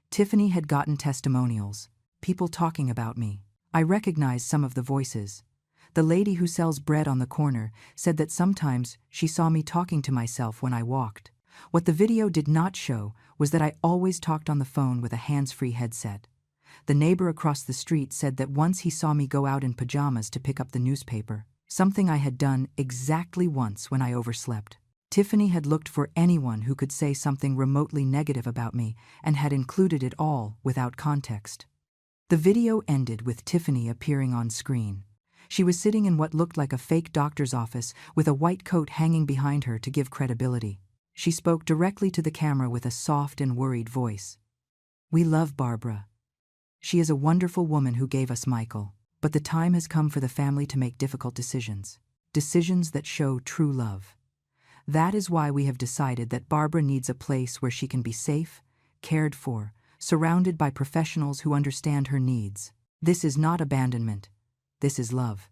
Tiffany had gotten testimonials, people talking about me. I recognized some of the voices. The lady who sells bread on the corner said that sometimes she saw me talking to myself when I walked. What the video did not show was that I always talked on the phone with a hands-free headset. The neighbor across the street said that once he saw me go out in pajamas to pick up the newspaper, something I had done exactly once when I overslept. Tiffany had looked for anyone who could say something remotely negative about me and had included it all without context. The video ended with Tiffany appearing on screen. She was sitting in what looked like a fake doctor's office with a white coat hanging behind her to give credibility. She spoke directly to the camera with a soft and worried voice. "We love Barbara. She is a wonderful woman who gave us Michael, but the time has come for the family to make difficult decisions. Decisions that show true love. That is why we have decided that Barbara needs a place where she can be safe, cared for, surrounded by professionals who understand her needs. This is not abandonment. This is love."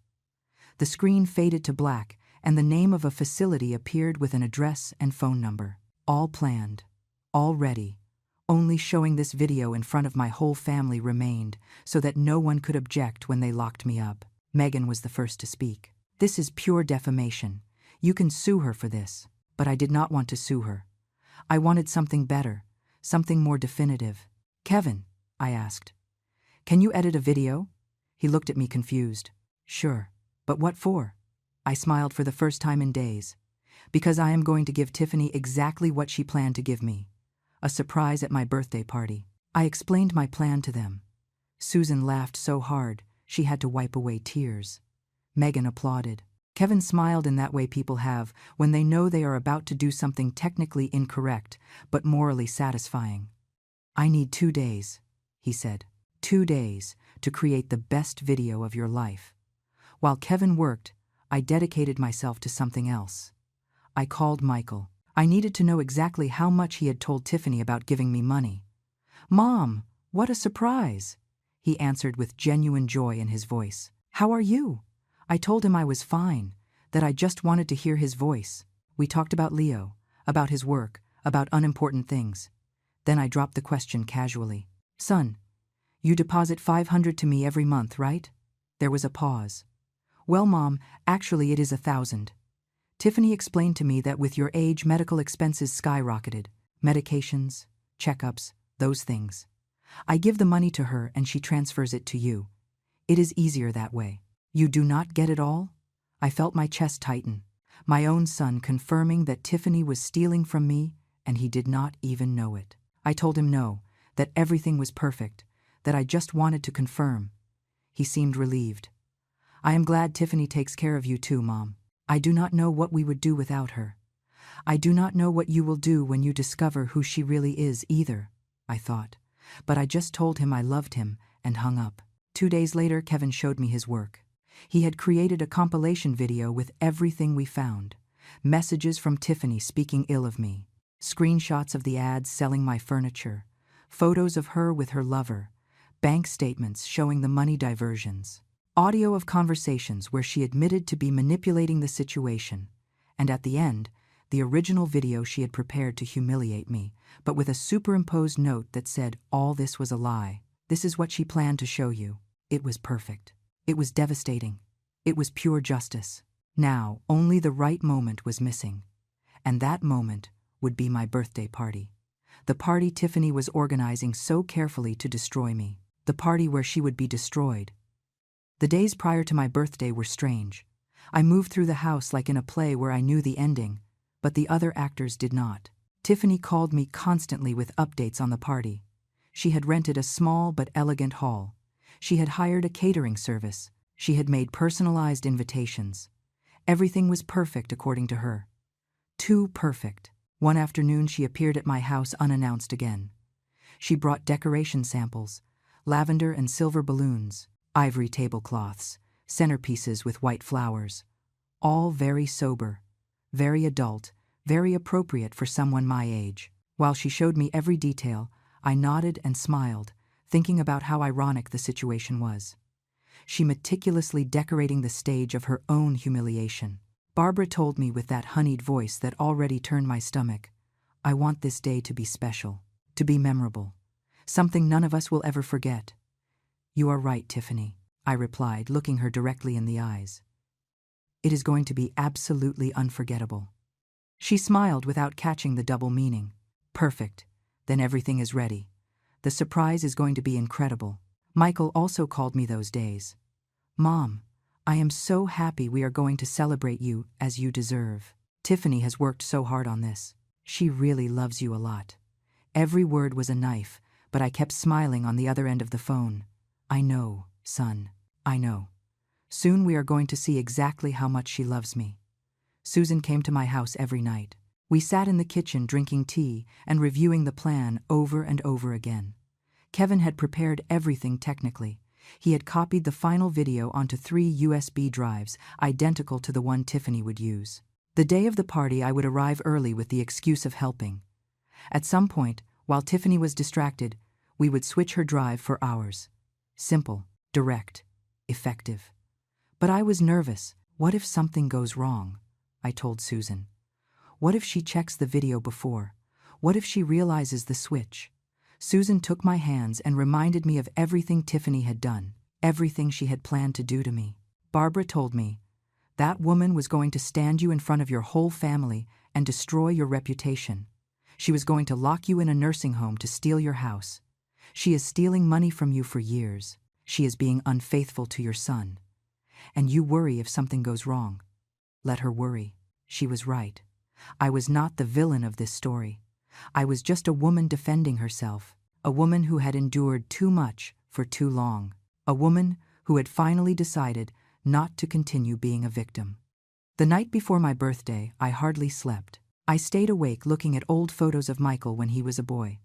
The screen faded to black, and the name of a facility appeared with an address and phone number. All planned, all ready. Only showing this video in front of my whole family remained, so that no one could object when they locked me up. Megan was the first to speak. "This is pure defamation. You can sue her for this." But I did not want to sue her. I wanted something better, something more definitive. "Kevin," I asked, "can you edit a video?" He looked at me confused. "Sure, but what for?" I smiled for the first time in days. "Because I am going to give Tiffany exactly what she planned to give me. A surprise at my birthday party." I explained my plan to them. Susan laughed so hard, she had to wipe away tears. Megan applauded. Kevin smiled in that way people have when they know they are about to do something technically incorrect, but morally satisfying. "I need 2 days," he said. 2 days to create the best video of your life. While Kevin worked, I dedicated myself to something else. I called Michael. I needed to know exactly how much he had told Tiffany about giving me money. "Mom, what a surprise!" he answered with genuine joy in his voice. "How are you?" I told him I was fine, that I just wanted to hear his voice. We talked about Leo, about his work, about unimportant things. Then I dropped the question casually. "Son, you deposit $500 to me every month, right?" There was a pause. "Well, Mom, actually it is 1,000. Tiffany explained to me that with your age, medical expenses skyrocketed. Medications, checkups, those things. I give the money to her and she transfers it to you. It is easier that way." "You do not get it all?" I felt my chest tighten. My own son confirming that Tiffany was stealing from me and he did not even know it. I told him no, that everything was perfect, that I just wanted to confirm. He seemed relieved. "I am glad Tiffany takes care of you too, Mom. I do not know what we would do without her. I do not know what you will do when you discover who she really is either," I thought. But I just told him I loved him and hung up. 2 days later, Kevin showed me his work. He had created a compilation video with everything we found. Messages from Tiffany speaking ill of me. Screenshots of the ads selling my furniture. Photos of her with her lover. Bank statements showing the money diversions. Audio of conversations where she admitted to be manipulating the situation. And at the end, the original video she had prepared to humiliate me, but with a superimposed note that said all this was a lie. "This is what she planned to show you." It was perfect. It was devastating. It was pure justice. Now, only the right moment was missing. And that moment would be my birthday party. The party Tiffany was organizing so carefully to destroy me. The party where she would be destroyed. The days prior to my birthday were strange. I moved through the house like in a play where I knew the ending, but the other actors did not. Tiffany called me constantly with updates on the party. She had rented a small but elegant hall. She had hired a catering service. She had made personalized invitations. Everything was perfect according to her. Too perfect. One afternoon she appeared at my house unannounced again. She brought decoration samples, lavender and silver balloons, ivory tablecloths, centerpieces with white flowers. All very sober, very adult, very appropriate for someone my age. While she showed me every detail, I nodded and smiled, thinking about how ironic the situation was. She meticulously decorating the stage of her own humiliation. Barbara told me with that honeyed voice that already turned my stomach, "I want this day to be special, to be memorable, something none of us will ever forget." "You are right, Tiffany," I replied, looking her directly in the eyes. "It is going to be absolutely unforgettable." She smiled without catching the double meaning. "Perfect. Then everything is ready. The surprise is going to be incredible." Michael also called me those days. "Mom, I am so happy we are going to celebrate you as you deserve. Tiffany has worked so hard on this. She really loves you a lot." Every word was a knife, but I kept smiling on the other end of the phone. "I know, son, I know. Soon we are going to see exactly how much she loves me." Susan came to my house every night. We sat in the kitchen drinking tea and reviewing the plan over and over again. Kevin had prepared everything technically. He had copied the final video onto 3 USB drives, identical to the one Tiffany would use. The day of the party I would arrive early with the excuse of helping. At some point, while Tiffany was distracted, we would switch her drive for hours. Simple, direct, effective. But I was nervous. What if something goes wrong? I told Susan. What if she checks the video before? What if she realizes the switch? Susan took my hands and reminded me of everything Tiffany had done, everything she had planned to do to me. Barbara told me, "That woman was going to stand you in front of your whole family and destroy your reputation. She was going to lock you in a nursing home to steal your house. She is stealing money from you for years. She is being unfaithful to your son. And you worry if something goes wrong." Let her worry. She was right. I was not the villain of this story. I was just a woman defending herself, a woman who had endured too much for too long, a woman who had finally decided not to continue being a victim. The night before my birthday, I hardly slept. I stayed awake looking at old photos of Michael when he was a boy,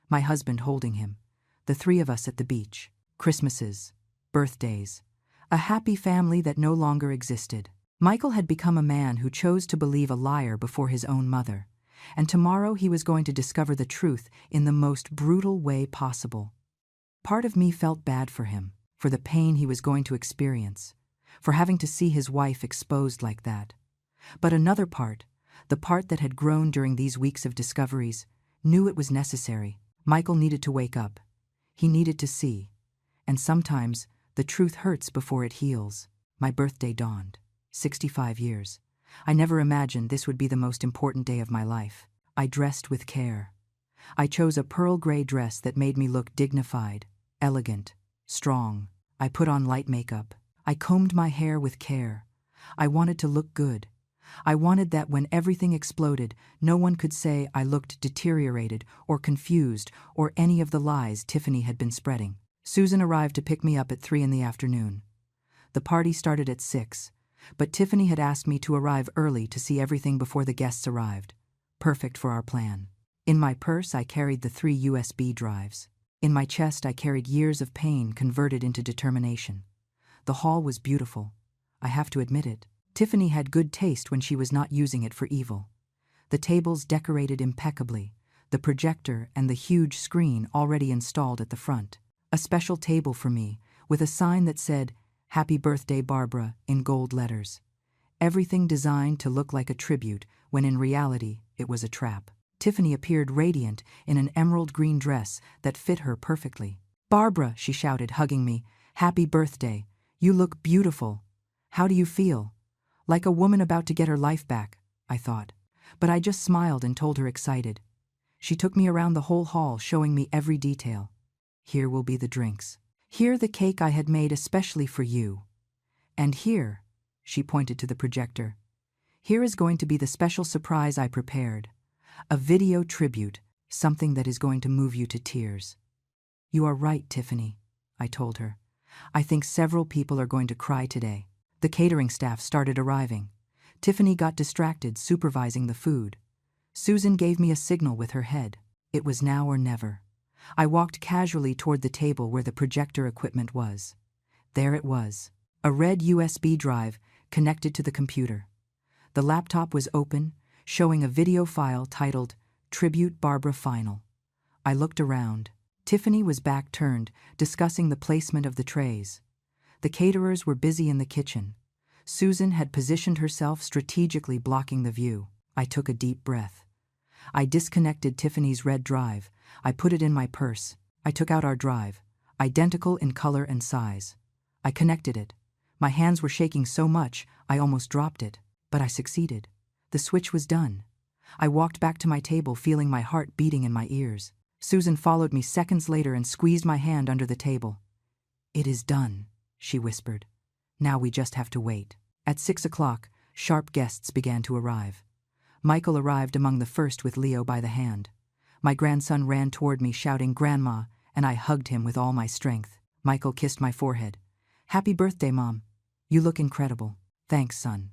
my husband holding him, the 3 of us at the beach, Christmases, birthdays, a happy family that no longer existed. Michael had become a man who chose to believe a liar before his own mother, and tomorrow he was going to discover the truth in the most brutal way possible. Part of me felt bad for him, for the pain he was going to experience, for having to see his wife exposed like that. But another part, the part that had grown during these weeks of discoveries, knew it was necessary. Michael needed to wake up. He needed to see. And sometimes the truth hurts before it heals. My birthday dawned. 65 years. I never imagined this would be the most important day of my life. I dressed with care. I chose a pearl gray dress that made me look dignified, elegant, strong. I put on light makeup. I combed my hair with care. I wanted to look good. I wanted that when everything exploded, no one could say I looked deteriorated or confused or any of the lies Tiffany had been spreading. Susan arrived to pick me up at 3 in the afternoon. The party started at 6. But Tiffany had asked me to arrive early to see everything before the guests arrived. Perfect for our plan. In my purse, I carried the 3 USB drives. In my chest, I carried years of pain converted into determination. The hall was beautiful. I have to admit it. Tiffany had good taste when she was not using it for evil. The tables decorated impeccably, the projector and the huge screen already installed at the front. A special table for me, with a sign that said, "Happy Birthday, Barbara," in gold letters. Everything designed to look like a tribute, when in reality, it was a trap. Tiffany appeared radiant in an emerald green dress that fit her perfectly. "Barbara," she shouted, hugging me, "happy birthday. You look beautiful. How do you feel?" Like a woman about to get her life back, I thought. But I just smiled and told her excited. She took me around the whole hall, showing me every detail. "Here will be the drinks. Here the cake I had made especially for you. And here," she pointed to the projector, "here is going to be the special surprise I prepared. A video tribute, something that is going to move you to tears." You are right, Tiffany, I told her. I think several people are going to cry today. The catering staff started arriving. Tiffany got distracted supervising the food. Susan gave me a signal with her head. It was now or never. I walked casually toward the table where the projector equipment was. There it was, a red USB drive connected to the computer. The laptop was open, showing a video file titled Tribute Barbara Final. I looked around. Tiffany was back turned, discussing the placement of the trays. The caterers were busy in the kitchen. Susan had positioned herself strategically blocking the view. I took a deep breath. I disconnected Tiffany's red drive. I put it in my purse. I took out our drive, identical in color and size. I connected it. My hands were shaking so much, I almost dropped it. But I succeeded. The switch was done. I walked back to my table, feeling my heart beating in my ears. Susan followed me seconds later and squeezed my hand under the table. "It is done," she whispered. "Now we just have to wait." At 6 o'clock, sharp guests began to arrive. Michael arrived among the first with Leo by the hand. My grandson ran toward me shouting, "Grandma," and I hugged him with all my strength. Michael kissed my forehead. "Happy birthday, Mom. You look incredible." "Thanks, son,"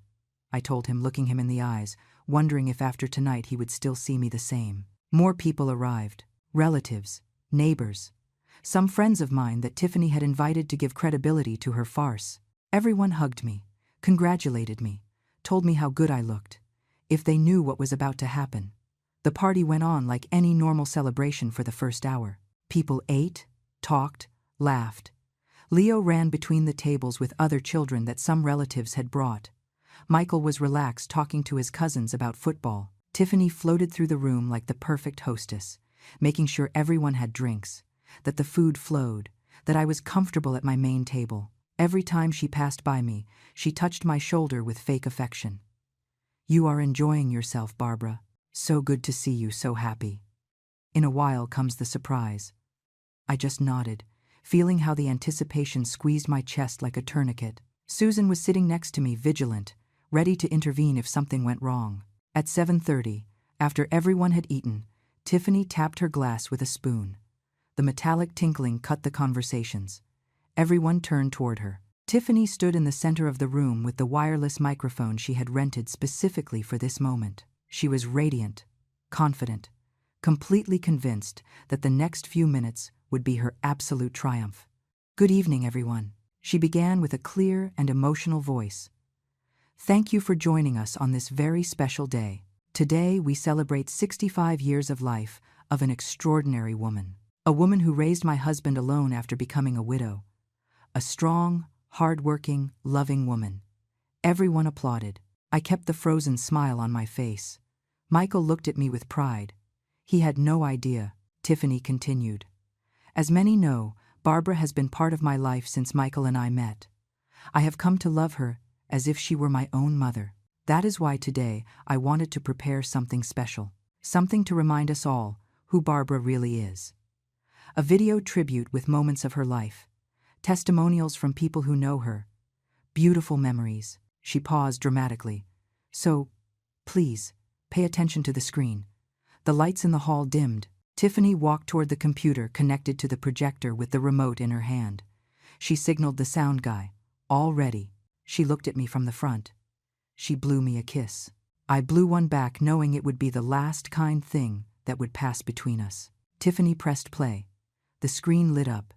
I told him, looking him in the eyes, wondering if after tonight he would still see me the same. More people arrived. Relatives, neighbors, some friends of mine that Tiffany had invited to give credibility to her farce. Everyone hugged me, congratulated me, told me how good I looked. If they knew what was about to happen. The party went on like any normal celebration for the first hour. People ate, talked, laughed. Leo ran between the tables with other children that some relatives had brought. Michael was relaxed talking to his cousins about football. Tiffany floated through the room like the perfect hostess, making sure everyone had drinks, that the food flowed, that I was comfortable at my main table. Every time she passed by me, she touched my shoulder with fake affection. "You are enjoying yourself, Barbara. So good to see you so happy." In a while comes the surprise. I just nodded, feeling how the anticipation squeezed my chest like a tourniquet. Susan was sitting next to me, vigilant, ready to intervene if something went wrong. At 7:30, after everyone had eaten, Tiffany tapped her glass with a spoon. The metallic tinkling cut the conversations. Everyone turned toward her. Tiffany stood in the center of the room with the wireless microphone she had rented specifically for this moment. She was radiant, confident, completely convinced that the next few minutes would be her absolute triumph. "Good evening, everyone," she began with a clear and emotional voice. "Thank you for joining us on this very special day. Today we celebrate 65 years of life of an extraordinary woman. A woman who raised my husband alone after becoming a widow. A strong, hard-working, loving woman." Everyone applauded. I kept the frozen smile on my face. Michael looked at me with pride. He had no idea. Tiffany continued. "As many know, Barbara has been part of my life since Michael and I met. I have come to love her as if she were my own mother. That is why today I wanted to prepare something special, something to remind us all who Barbara really is. A video tribute with moments of her life, testimonials from people who know her, beautiful memories." She paused dramatically. "So, please, pay attention to the screen." The lights in the hall dimmed. Tiffany walked toward the computer connected to the projector with the remote in her hand. She signaled the sound guy. "All ready." She looked at me from the front. She blew me a kiss. I blew one back, knowing it would be the last kind thing that would pass between us. Tiffany pressed play. The screen lit up.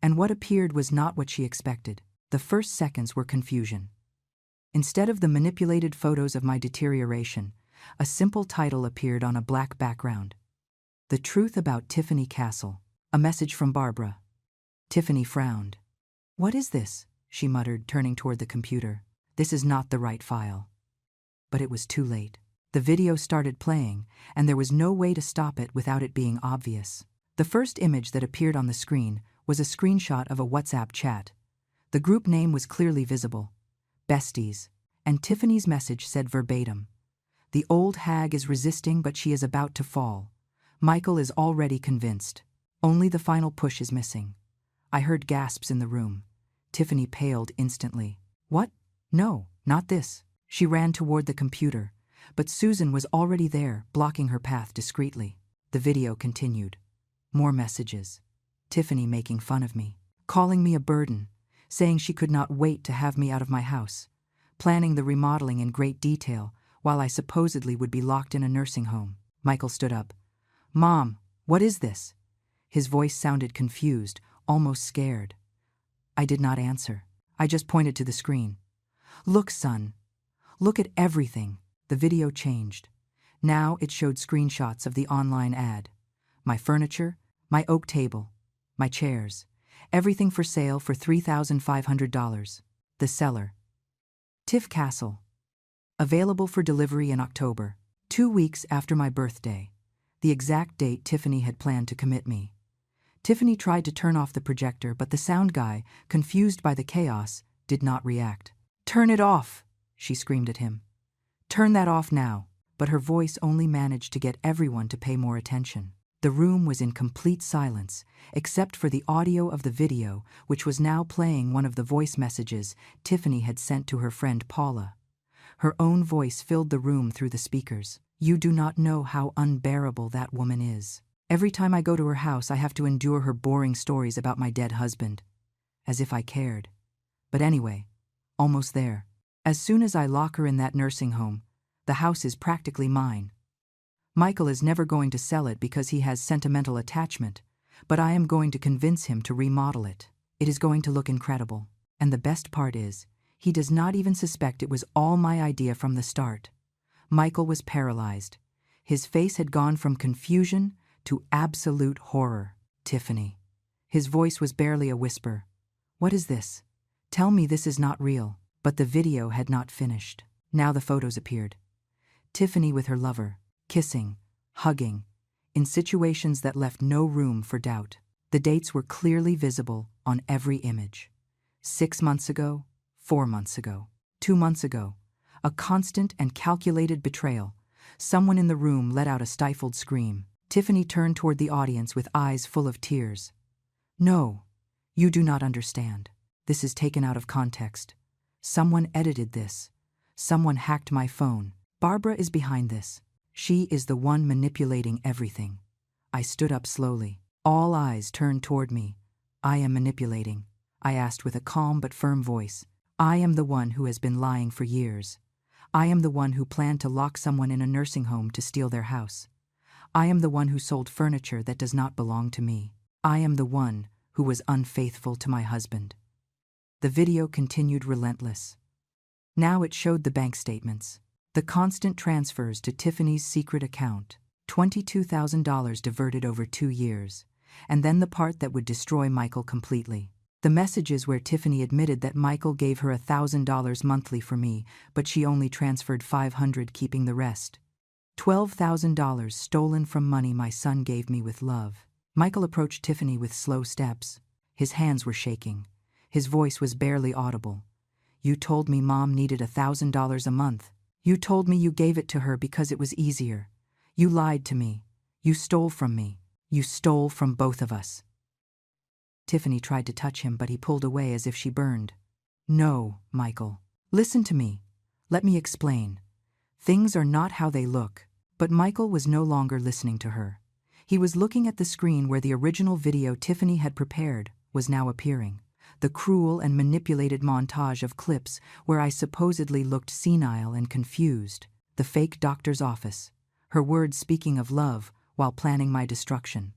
And what appeared was not what she expected. The first seconds were confusion. Instead of the manipulated photos of my deterioration, a simple title appeared on a black background. "The Truth About Tiffany Castle." A message from Barbara. Tiffany frowned. "What is this?" she muttered, turning toward the computer. "This is not the right file." But it was too late. The video started playing, and there was no way to stop it without it being obvious. The first image that appeared on the screen was a screenshot of a WhatsApp chat. The group name was clearly visible. Besties. And Tiffany's message said verbatim, "The old hag is resisting, but she is about to fall. Michael is already convinced. Only the final push is missing." I heard gasps in the room. Tiffany paled instantly. "What? No, not this." She ran toward the computer, but Susan was already there, blocking her path discreetly. The video continued. More messages. Tiffany making fun of me, calling me a burden, saying she could not wait to have me out of my house, planning the remodeling in great detail while I supposedly would be locked in a nursing home. Michael stood up. "Mom, what is this?" His voice sounded confused, almost scared. I did not answer. I just pointed to the screen. "Look, son. Look at everything." The video changed. Now it showed screenshots of the online ad. My furniture, my oak table, my chairs, everything for sale for $3,500. The seller: Tiff Castle. Available for delivery in October, 2 weeks after my birthday, the exact date Tiffany had planned to commit me. Tiffany tried to turn off the projector, but the sound guy, confused by the chaos, did not react. "Turn it off!" she screamed at him. "Turn that off now." But her voice only managed to get everyone to pay more attention. The room was in complete silence, except for the audio of the video, which was now playing one of the voice messages Tiffany had sent to her friend Paula. Her own voice filled the room through the speakers. "You do not know how unbearable that woman is. Every time I go to her house, I have to endure her boring stories about my dead husband. As if I cared. But anyway, almost there. As soon as I lock her in that nursing home, the house is practically mine. Michael is never going to sell it because he has sentimental attachment, but I am going to convince him to remodel it. It is going to look incredible. And the best part is, he does not even suspect it was all my idea from the start." Michael was paralyzed. His face had gone from confusion to absolute horror. "Tiffany." His voice was barely a whisper. "What is this? Tell me this is not real." But the video had not finished. Now the photos appeared. Tiffany with her lover, kissing, hugging, in situations that left no room for doubt. The dates were clearly visible on every image. 6 months ago, 4 months ago, 2 months ago. A constant and calculated betrayal. Someone in the room let out a stifled scream. Tiffany turned toward the audience with eyes full of tears. "No, you do not understand. This is taken out of context. Someone edited this. Someone hacked my phone. Barbara is behind this. She is the one manipulating everything." I stood up slowly. All eyes turned toward me. "I am manipulating," I asked with a calm but firm voice. "I am the one who has been lying for years. I am the one who planned to lock someone in a nursing home to steal their house. I am the one who sold furniture that does not belong to me. I am the one who was unfaithful to my husband." The video continued relentless. Now it showed the bank statements. The constant transfers to Tiffany's secret account. $22,000 diverted over 2 years. And then the part that would destroy Michael completely. The messages where Tiffany admitted that Michael gave her $1,000 monthly for me, but she only transferred $500, keeping the rest. $12,000 stolen from money my son gave me with love. Michael approached Tiffany with slow steps. His hands were shaking. His voice was barely audible. "You told me Mom needed $1,000 a month. You told me you gave it to her because it was easier. You lied to me. You stole from me. You stole from both of us." Tiffany tried to touch him, but he pulled away as if she burned. "No, Michael. Listen to me. Let me explain. Things are not how they look." But Michael was no longer listening to her. He was looking at the screen where the original video Tiffany had prepared was now appearing. The cruel and manipulated montage of clips where I supposedly looked senile and confused. The fake doctor's office. Her words speaking of love while planning my destruction.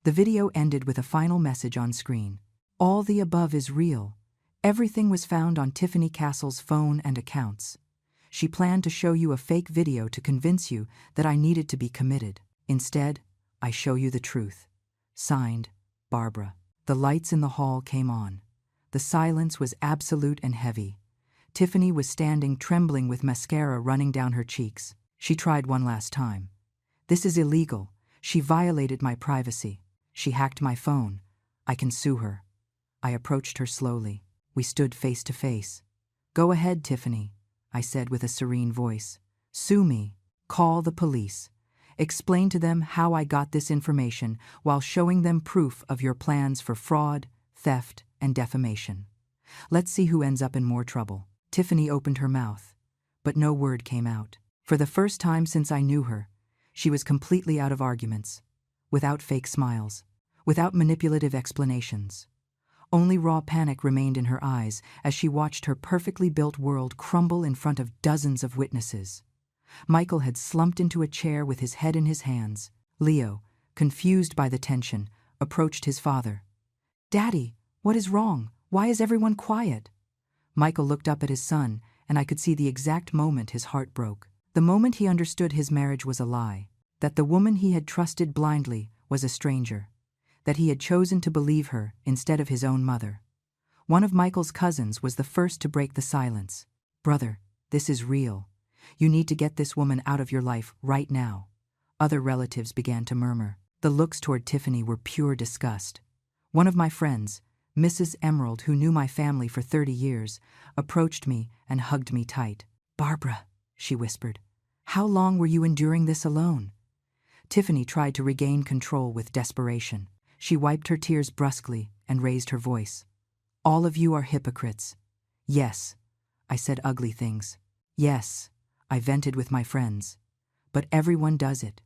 The video ended with a final message on screen. "All the above is real. Everything was found on Tiffany Castle's phone and accounts. She planned to show you a fake video to convince you that I needed to be committed. Instead, I show you the truth. Signed, Barbara." The lights in the hall came on. The silence was absolute and heavy. Tiffany was standing trembling with mascara running down her cheeks. She tried one last time. "This is illegal. She violated my privacy. She hacked my phone. I can sue her." I approached her slowly. We stood face to face. "Go ahead, Tiffany," I said with a serene voice. "Sue me. Call the police. Explain to them how I got this information while showing them proof of your plans for fraud, theft, and defamation. Let's see who ends up in more trouble." Tiffany opened her mouth, but no word came out. For the first time since I knew her, she was completely out of arguments, without fake smiles, without manipulative explanations. Only raw panic remained in her eyes as she watched her perfectly built world crumble in front of dozens of witnesses. Michael had slumped into a chair with his head in his hands. Leo, confused by the tension, approached his father. "Daddy, what is wrong? Why is everyone quiet?" Michael looked up at his son, and I could see the exact moment his heart broke. The moment he understood his marriage was a lie, that the woman he had trusted blindly was a stranger, that he had chosen to believe her instead of his own mother. One of Michael's cousins was the first to break the silence. "Brother, this is real. You need to get this woman out of your life right now." Other relatives began to murmur. The looks toward Tiffany were pure disgust. One of my friends, Mrs. Emerald, who knew my family for 30 years, approached me and hugged me tight. "Barbara," she whispered, "how long were you enduring this alone?" Tiffany tried to regain control with desperation. She wiped her tears brusquely and raised her voice. "All of you are hypocrites. Yes, I said ugly things. Yes, I vented with my friends. But everyone does it.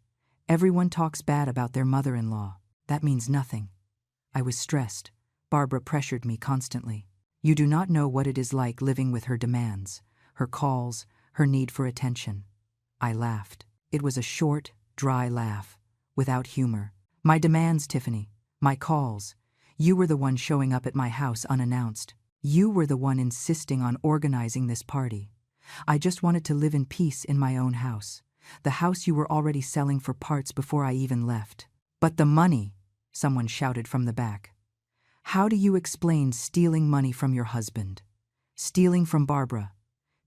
Everyone talks bad about their mother-in-law. That means nothing." I was stressed. Barbara pressured me constantly. "You do not know what it is like living with her demands, her calls, her need for attention." I laughed. It was a short, dry laugh, without humor. "My demands, Tiffany. My calls. You were the one showing up at my house unannounced. You were the one insisting on organizing this party. I just wanted to live in peace in my own house, the house you were already selling for parts before I even left." "But the money," someone shouted from the back. "How do you explain stealing money from your husband? Stealing from Barbara?"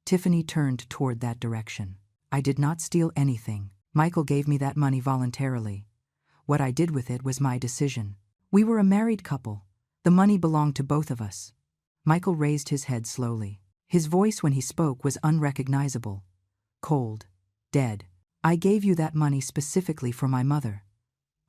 Tiffany turned toward that direction. "I did not steal anything. Michael gave me that money voluntarily. What I did with it was my decision. We were a married couple. The money belonged to both of us." Michael raised his head slowly. His voice when he spoke was unrecognizable, cold, dead. "I gave you that money specifically for my mother.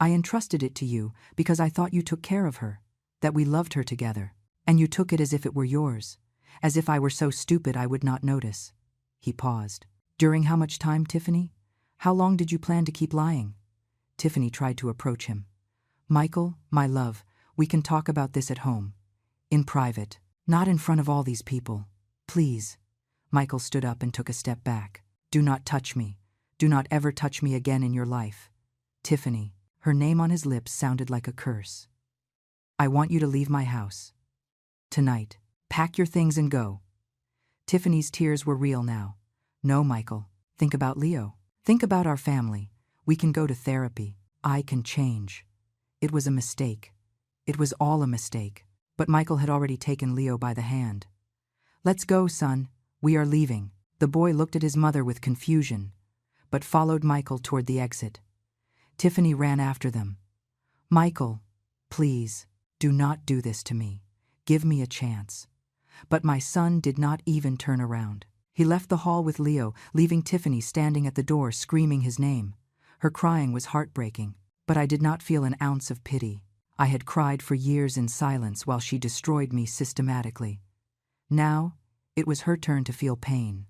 I entrusted it to you because I thought you took care of her, that we loved her together, and you took it as if it were yours, as if I were so stupid I would not notice." He paused. "During how much time, Tiffany? How long did you plan to keep lying?" Tiffany tried to approach him. "Michael, my love, we can talk about this at home. In private, not in front of all these people. Please." Michael stood up and took a step back. "Do not touch me. Do not ever touch me again in your life." Tiffany, her name on his lips sounded like a curse. "I want you to leave my house. Tonight. Pack your things and go." Tiffany's tears were real now. "No, Michael. Think about Leo. Think about our family. We can go to therapy. I can change." It was a mistake. It was all a mistake. But Michael had already taken Leo by the hand. "Let's go, son. We are leaving." The boy looked at his mother with confusion, but followed Michael toward the exit. Tiffany ran after them. "Michael, please, do not do this to me. Give me a chance." But my son did not even turn around. He left the hall with Leo, leaving Tiffany standing at the door screaming his name. Her crying was heartbreaking, but I did not feel an ounce of pity. I had cried for years in silence while she destroyed me systematically. Now, it was her turn to feel pain.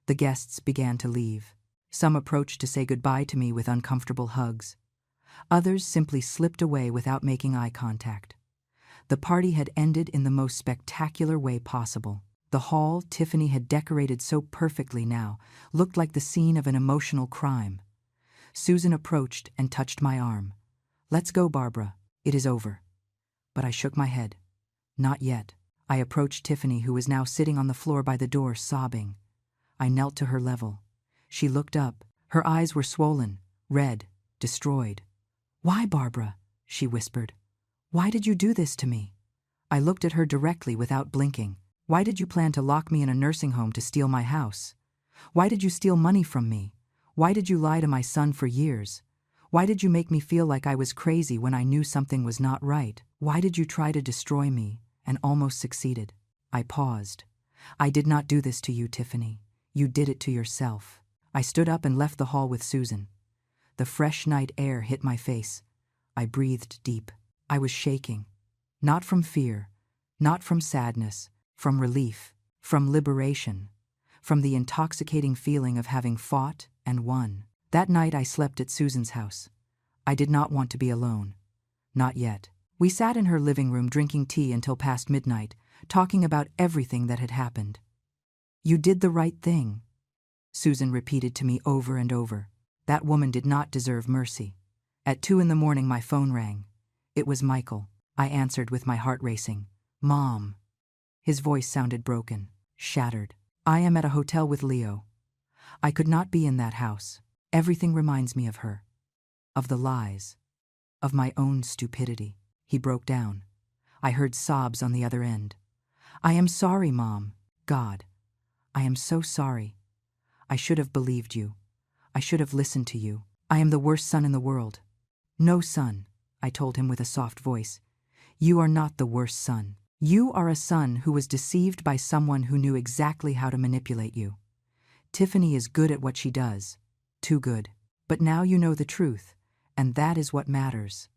The guests began to leave. Some approached to say goodbye to me with uncomfortable hugs. Others simply slipped away without making eye contact. The party had ended in the most spectacular way possible. The hall Tiffany had decorated so perfectly now looked like the scene of an emotional crime. Susan approached and touched my arm. "Let's go, Barbara. It is over." But I shook my head. "Not yet." I approached Tiffany, who was now sitting on the floor by the door, sobbing. I knelt to her level. She looked up. Her eyes were swollen, red, destroyed. "Why, Barbara?" she whispered. "Why did you do this to me?" I looked at her directly without blinking. "Why did you plan to lock me in a nursing home to steal my house? Why did you steal money from me? Why did you lie to my son for years? Why did you make me feel like I was crazy when I knew something was not right? Why did you try to destroy me and almost succeeded?" I paused. "I did not do this to you, Tiffany. You did it to yourself." I stood up and left the hall with Susan. The fresh night air hit my face. I breathed deep. I was shaking. Not from fear, not from sadness, from relief, from liberation, from the intoxicating feeling of having fought and won. That night I slept at Susan's house. I did not want to be alone. Not yet. We sat in her living room drinking tea until past midnight, talking about everything that had happened. "You did the right thing," Susan repeated to me over and over. That woman did not deserve mercy. At 2 in the morning my phone rang. It was Michael. I answered with my heart racing. "Mom." His voice sounded broken, shattered. "I am at a hotel with Leo. I could not be in that house. Everything reminds me of her. Of the lies. Of my own stupidity." He broke down. I heard sobs on the other end. "I am sorry, Mom. God, I am so sorry. I should have believed you. I should have listened to you. I am the worst son in the world." "No, son," I told him with a soft voice. "You are not the worst son. You are a son who was deceived by someone who knew exactly how to manipulate you. Tiffany is good at what she does. Too good. But now you know the truth, and that is what matters."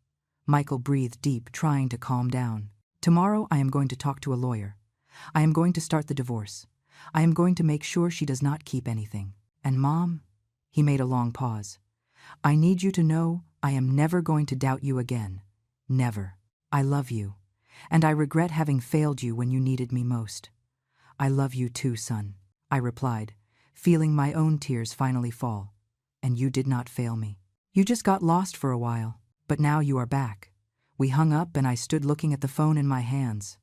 Michael breathed deep, trying to calm down. "Tomorrow I am going to talk to a lawyer. I am going to start the divorce. I am going to make sure she does not keep anything. And Mom," he made a long pause, "I need you to know I am never going to doubt you again. Never. I love you. And I regret having failed you when you needed me most." "I love you too, son," I replied, feeling my own tears finally fall. "And you did not fail me. You just got lost for a while. But now you are back." We hung up and I stood looking at the phone in my hands.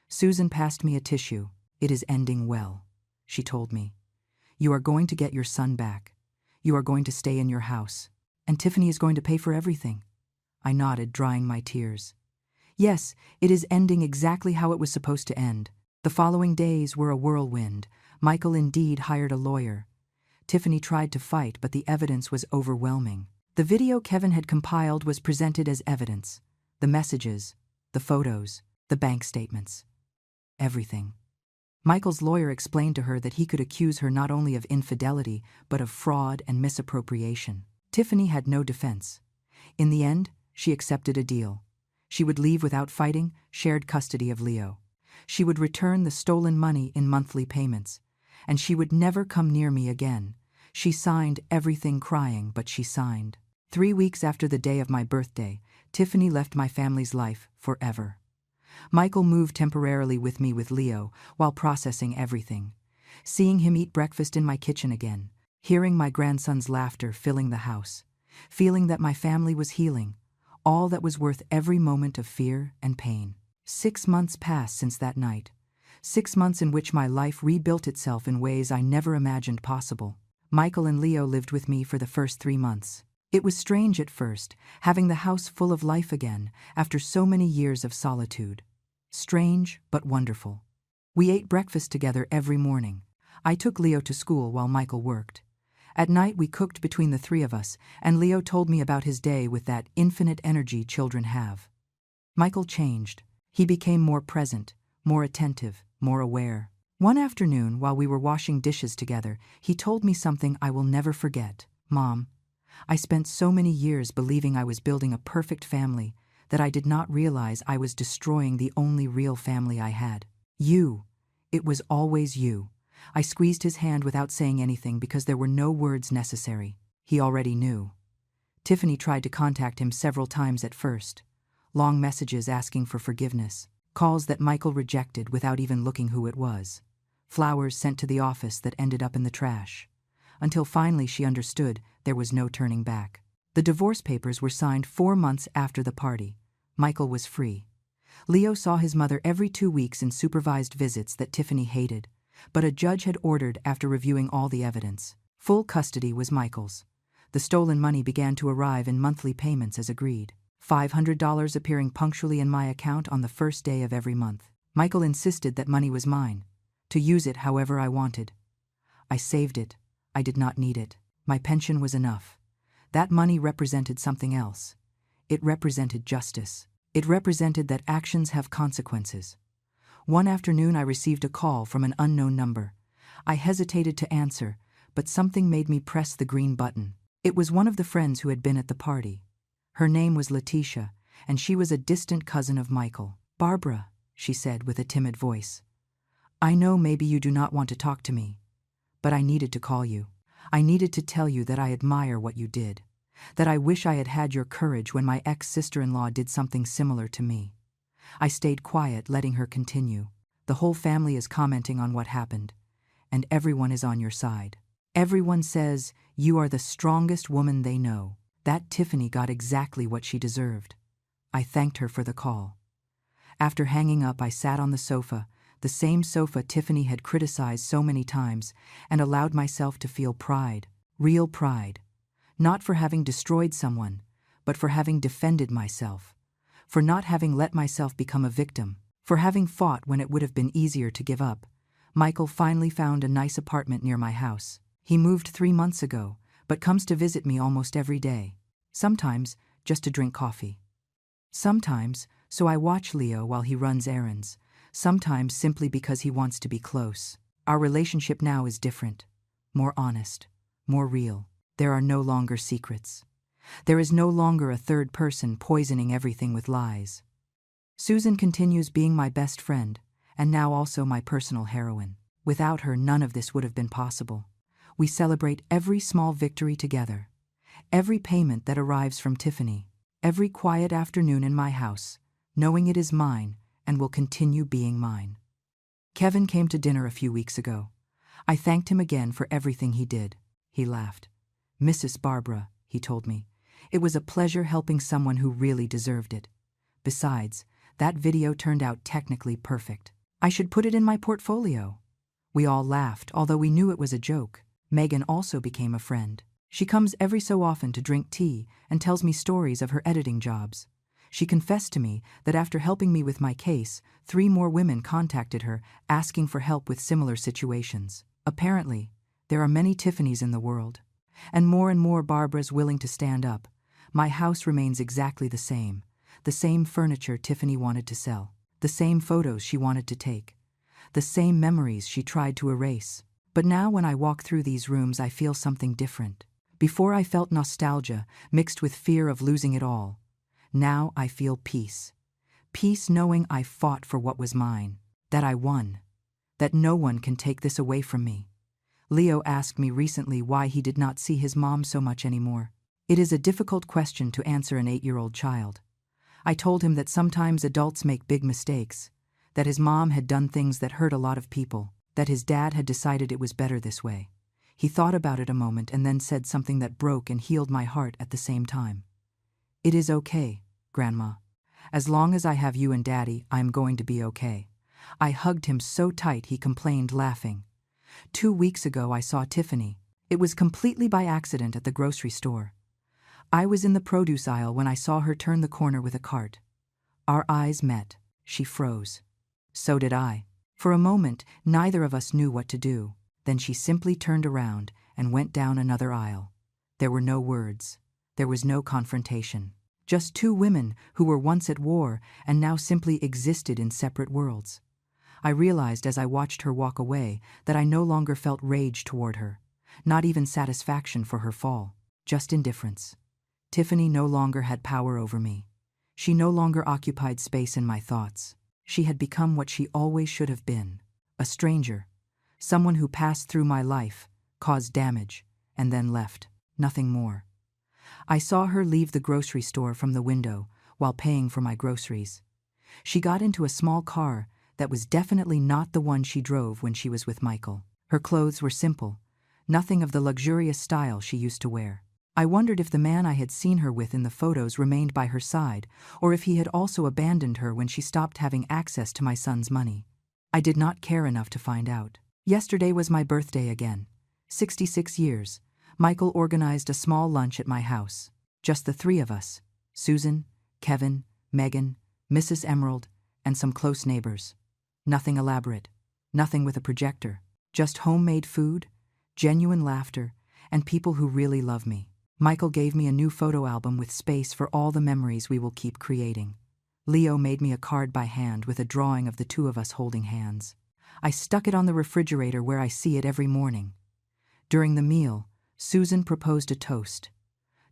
Susan passed me a tissue. "It is ending well," she told me. "You are going to get your son back. You are going to stay in your house. And Tiffany is going to pay for everything." I nodded, drying my tears. "Yes, it is ending exactly how it was supposed to end." The following days were a whirlwind. Michael indeed hired a lawyer. Tiffany tried to fight, but the evidence was overwhelming. The video Kevin had compiled was presented as evidence. The messages, the photos, the bank statements. Everything. Michael's lawyer explained to her that he could accuse her not only of infidelity, but of fraud and misappropriation. Tiffany had no defense. In the end, she accepted a deal. She would leave without fighting, shared custody of Leo. She would return the stolen money in monthly payments. And she would never come near me again. She signed everything crying, but she signed. 3 weeks after the day of my birthday, Tiffany left my family's life forever. Michael moved temporarily with me with Leo while processing everything. Seeing him eat breakfast in my kitchen again, hearing my grandson's laughter filling the house, feeling that my family was healing, all that was worth every moment of fear and pain. 6 months passed since that night. 6 months in which my life rebuilt itself in ways I never imagined possible. Michael and Leo lived with me for the first 3 months. It was strange at first, having the house full of life again after so many years of solitude. Strange, but wonderful. We ate breakfast together every morning. I took Leo to school while Michael worked. At night we cooked between the 3 of us, and Leo told me about his day with that infinite energy children have. Michael changed. He became more present, more attentive, more aware. One afternoon, while we were washing dishes together, he told me something I will never forget. "Mom, I spent so many years believing I was building a perfect family that I did not realize I was destroying the only real family I had. You. It was always you." I squeezed his hand without saying anything because there were no words necessary. He already knew. Tiffany tried to contact him several times at first. Long messages asking for forgiveness. Calls that Michael rejected without even looking who it was. Flowers sent to the office that ended up in the trash. Until finally she understood there was no turning back. The divorce papers were signed 4 months after the party. Michael was free. Leo saw his mother every 2 weeks in supervised visits that Tiffany hated, but a judge had ordered after reviewing all the evidence. Full custody was Michael's. The stolen money began to arrive in monthly payments as agreed. $500 appearing punctually in my account on the first day of every month. Michael insisted that money was mine, to use it however I wanted. I saved it. I did not need it. My pension was enough. That money represented something else. It represented justice. It represented that actions have consequences. One afternoon I received a call from an unknown number. I hesitated to answer, but something made me press the green button. It was one of the friends who had been at the party. Her name was Letitia, and she was a distant cousin of Michael. "Barbara," she said with a timid voice, "I know maybe you do not want to talk to me, but I needed to call you. I needed to tell you that I admire what you did. that I wish I had had your courage when my ex-sister-in-law did something similar to me. I stayed quiet, letting her continue. The whole family is commenting on what happened, and everyone is on your side. Everyone says you are the strongest woman they know. That Tiffany got exactly what she deserved. I thanked her for the call. After hanging up, I sat on the sofa, the same sofa Tiffany had criticized so many times, and allowed myself to feel pride, real pride. Not for having destroyed someone, but for having defended myself. For not having let myself become a victim. For having fought when it would have been easier to give up. Michael finally found a nice apartment near my house. He moved 3 months ago, but comes to visit me almost every day. Sometimes, just to drink coffee. Sometimes, so I watch Leo while he runs errands. Sometimes simply because he wants to be close. Our relationship now is different. More honest. More real. There are no longer secrets. There is no longer a third person poisoning everything with lies. Susan continues being my best friend, and now also my personal heroine. Without her, none of this would have been possible. We celebrate every small victory together. Every payment that arrives from Tiffany. Every quiet afternoon in my house, knowing it is mine and will continue being mine. Kevin came to dinner a few weeks ago. I thanked him again for everything he did. He laughed. "Mrs. Barbara," he told me, "it was a pleasure helping someone who really deserved it. Besides, that video turned out technically perfect. I should put it in my portfolio." We all laughed, although we knew it was a joke. Megan also became a friend. She comes every so often to drink tea and tells me stories of her editing jobs. She confessed to me that after helping me with my case, 3 more women contacted her asking for help with similar situations. Apparently, there are many Tiffanys in the world. And more Barbaras willing to stand up. My house remains exactly the same furniture Tiffany wanted to sell, the same photos she wanted to take, the same memories she tried to erase. But now when I walk through these rooms, I feel something different. Before I felt nostalgia mixed with fear of losing it all. Now I feel peace. Peace knowing I fought for what was mine, that I won, that no one can take this away from me. Leo asked me recently why he did not see his mom so much anymore. It is a difficult question to answer an 8-year-old child. I told him that sometimes adults make big mistakes, that his mom had done things that hurt a lot of people, that his dad had decided it was better this way. He thought about it a moment and then said something that broke and healed my heart at the same time. "It is okay, Grandma. As long as I have you and Daddy, I am going to be okay." I hugged him so tight he complained, laughing. 2 weeks ago I saw Tiffany. It was completely by accident at the grocery store. I was in the produce aisle when I saw her turn the corner with a cart. Our eyes met. She froze. So did I. For a moment, neither of us knew what to do. Then she simply turned around and went down another aisle. There were no words. There was no confrontation. Just 2 women who were once at war and now simply existed in separate worlds. I realized as I watched her walk away that I no longer felt rage toward her, not even satisfaction for her fall, just indifference. Tiffany no longer had power over me. She no longer occupied space in my thoughts. She had become what she always should have been, a stranger, someone who passed through my life, caused damage, and then left, nothing more. I saw her leave the grocery store from the window while paying for my groceries. She got into a small car that was definitely not the one she drove when she was with Michael. Her clothes were simple, nothing of the luxurious style she used to wear. I wondered if the man I had seen her with in the photos remained by her side, or if he had also abandoned her when she stopped having access to my son's money. I did not care enough to find out. Yesterday was my birthday again. 66 years. Michael organized a small lunch at my house. Just the 3 of us. Susan, Kevin, Megan, Mrs. Emerald, and some close neighbors. Nothing elaborate. Nothing with a projector. Just homemade food, genuine laughter, and people who really love me. Michael gave me a new photo album with space for all the memories we will keep creating. Leo made me a card by hand with a drawing of the 2 of us holding hands. I stuck it on the refrigerator where I see it every morning. During the meal, Susan proposed a toast.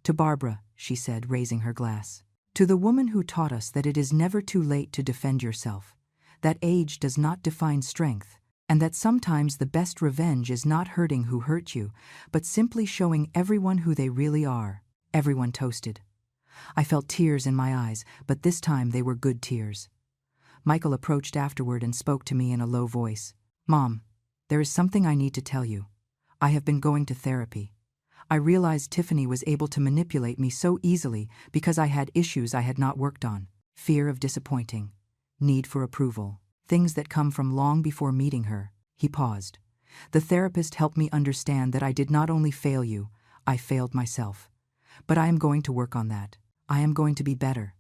"To Barbara," she said, raising her glass. "To the woman who taught us that it is never too late to defend yourself, that age does not define strength, and that sometimes the best revenge is not hurting who hurt you, but simply showing everyone who they really are." Everyone toasted. I felt tears in my eyes, but this time they were good tears. Michael approached afterward and spoke to me in a low voice. "Mom, there is something I need to tell you. I have been going to therapy. I realized Tiffany was able to manipulate me so easily because I had issues I had not worked on. Fear of disappointing, need for approval, things that come from long before meeting her." He paused. "The therapist helped me understand that I did not only fail you, I failed myself. But I am going to work on that. I am going to be better.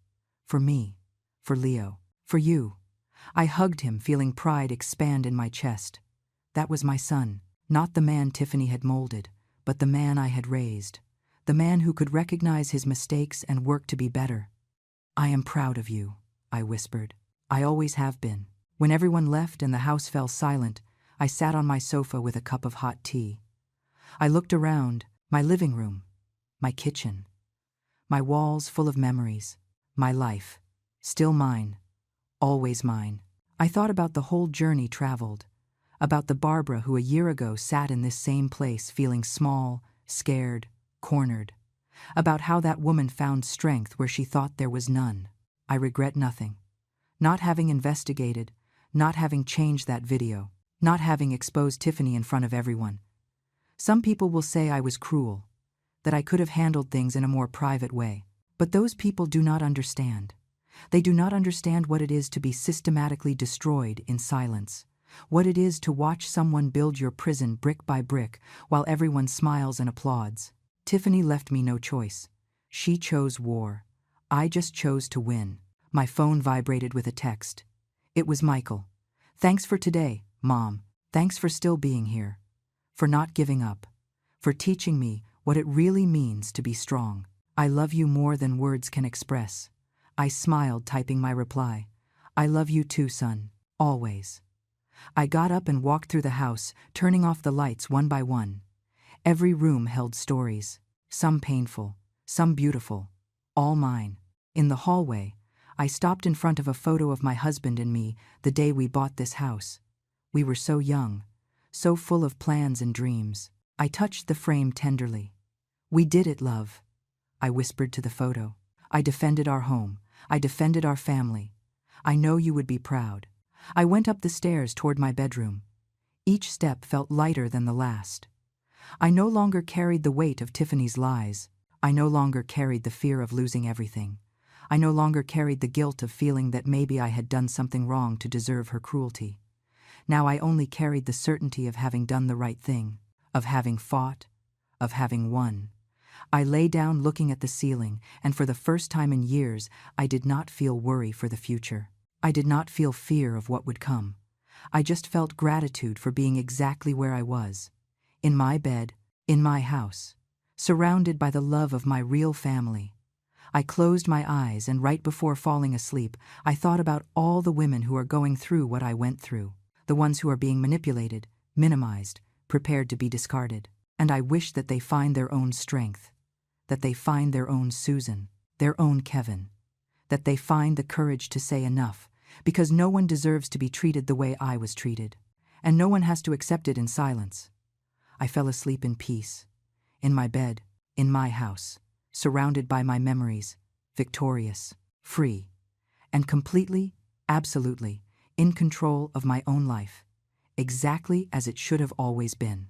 For me, for Leo, for you." I hugged him, feeling pride expand in my chest. That was my son, not the man Tiffany had molded, but the man I had raised, the man who could recognize his mistakes and work to be better. "I am proud of you," I whispered. "I always have been." When everyone left and the house fell silent, I sat on my sofa with a cup of hot tea. I looked around, my living room, my kitchen, my walls full of memories, my life, still mine, always mine. I thought about the whole journey traveled, about the Barbara who a year ago sat in this same place feeling small, scared, cornered, about how that woman found strength where she thought there was none. I regret nothing. Not having investigated, not having changed that video, not having exposed Tiffany in front of everyone. Some people will say I was cruel, that I could have handled things in a more private way. But those people do not understand. They do not understand what it is to be systematically destroyed in silence, what it is to watch someone build your prison brick by brick while everyone smiles and applauds. Tiffany left me no choice. She chose war. I just chose to win. My phone vibrated with a text. It was Michael. "Thanks for today, Mom. Thanks for still being here. For not giving up. For teaching me what it really means to be strong. I love you more than words can express." I smiled, typing my reply. "I love you too, son. Always." I got up and walked through the house, turning off the lights one by one. Every room held stories, some painful, some beautiful, all mine. In the hallway, I stopped in front of a photo of my husband and me the day we bought this house. We were so young, so full of plans and dreams. I touched the frame tenderly. "We did it, love," I whispered to the photo. "I defended our home. I defended our family. I know you would be proud." I went up the stairs toward my bedroom. Each step felt lighter than the last. I no longer carried the weight of Tiffany's lies. I no longer carried the fear of losing everything. I no longer carried the guilt of feeling that maybe I had done something wrong to deserve her cruelty. Now I only carried the certainty of having done the right thing, of having fought, of having won. I lay down looking at the ceiling, and for the first time in years, I did not feel worry for the future. I did not feel fear of what would come. I just felt gratitude for being exactly where I was. In my bed, in my house, surrounded by the love of my real family. I closed my eyes, and right before falling asleep, I thought about all the women who are going through what I went through, the ones who are being manipulated, minimized, prepared to be discarded. And I wish that they find their own strength, that they find their own Susan, their own Kevin, that they find the courage to say enough, because no one deserves to be treated the way I was treated, and no one has to accept it in silence. I fell asleep in peace, in my bed, in my house, surrounded by my memories, victorious, free, and completely, absolutely, in control of my own life, exactly as it should have always been.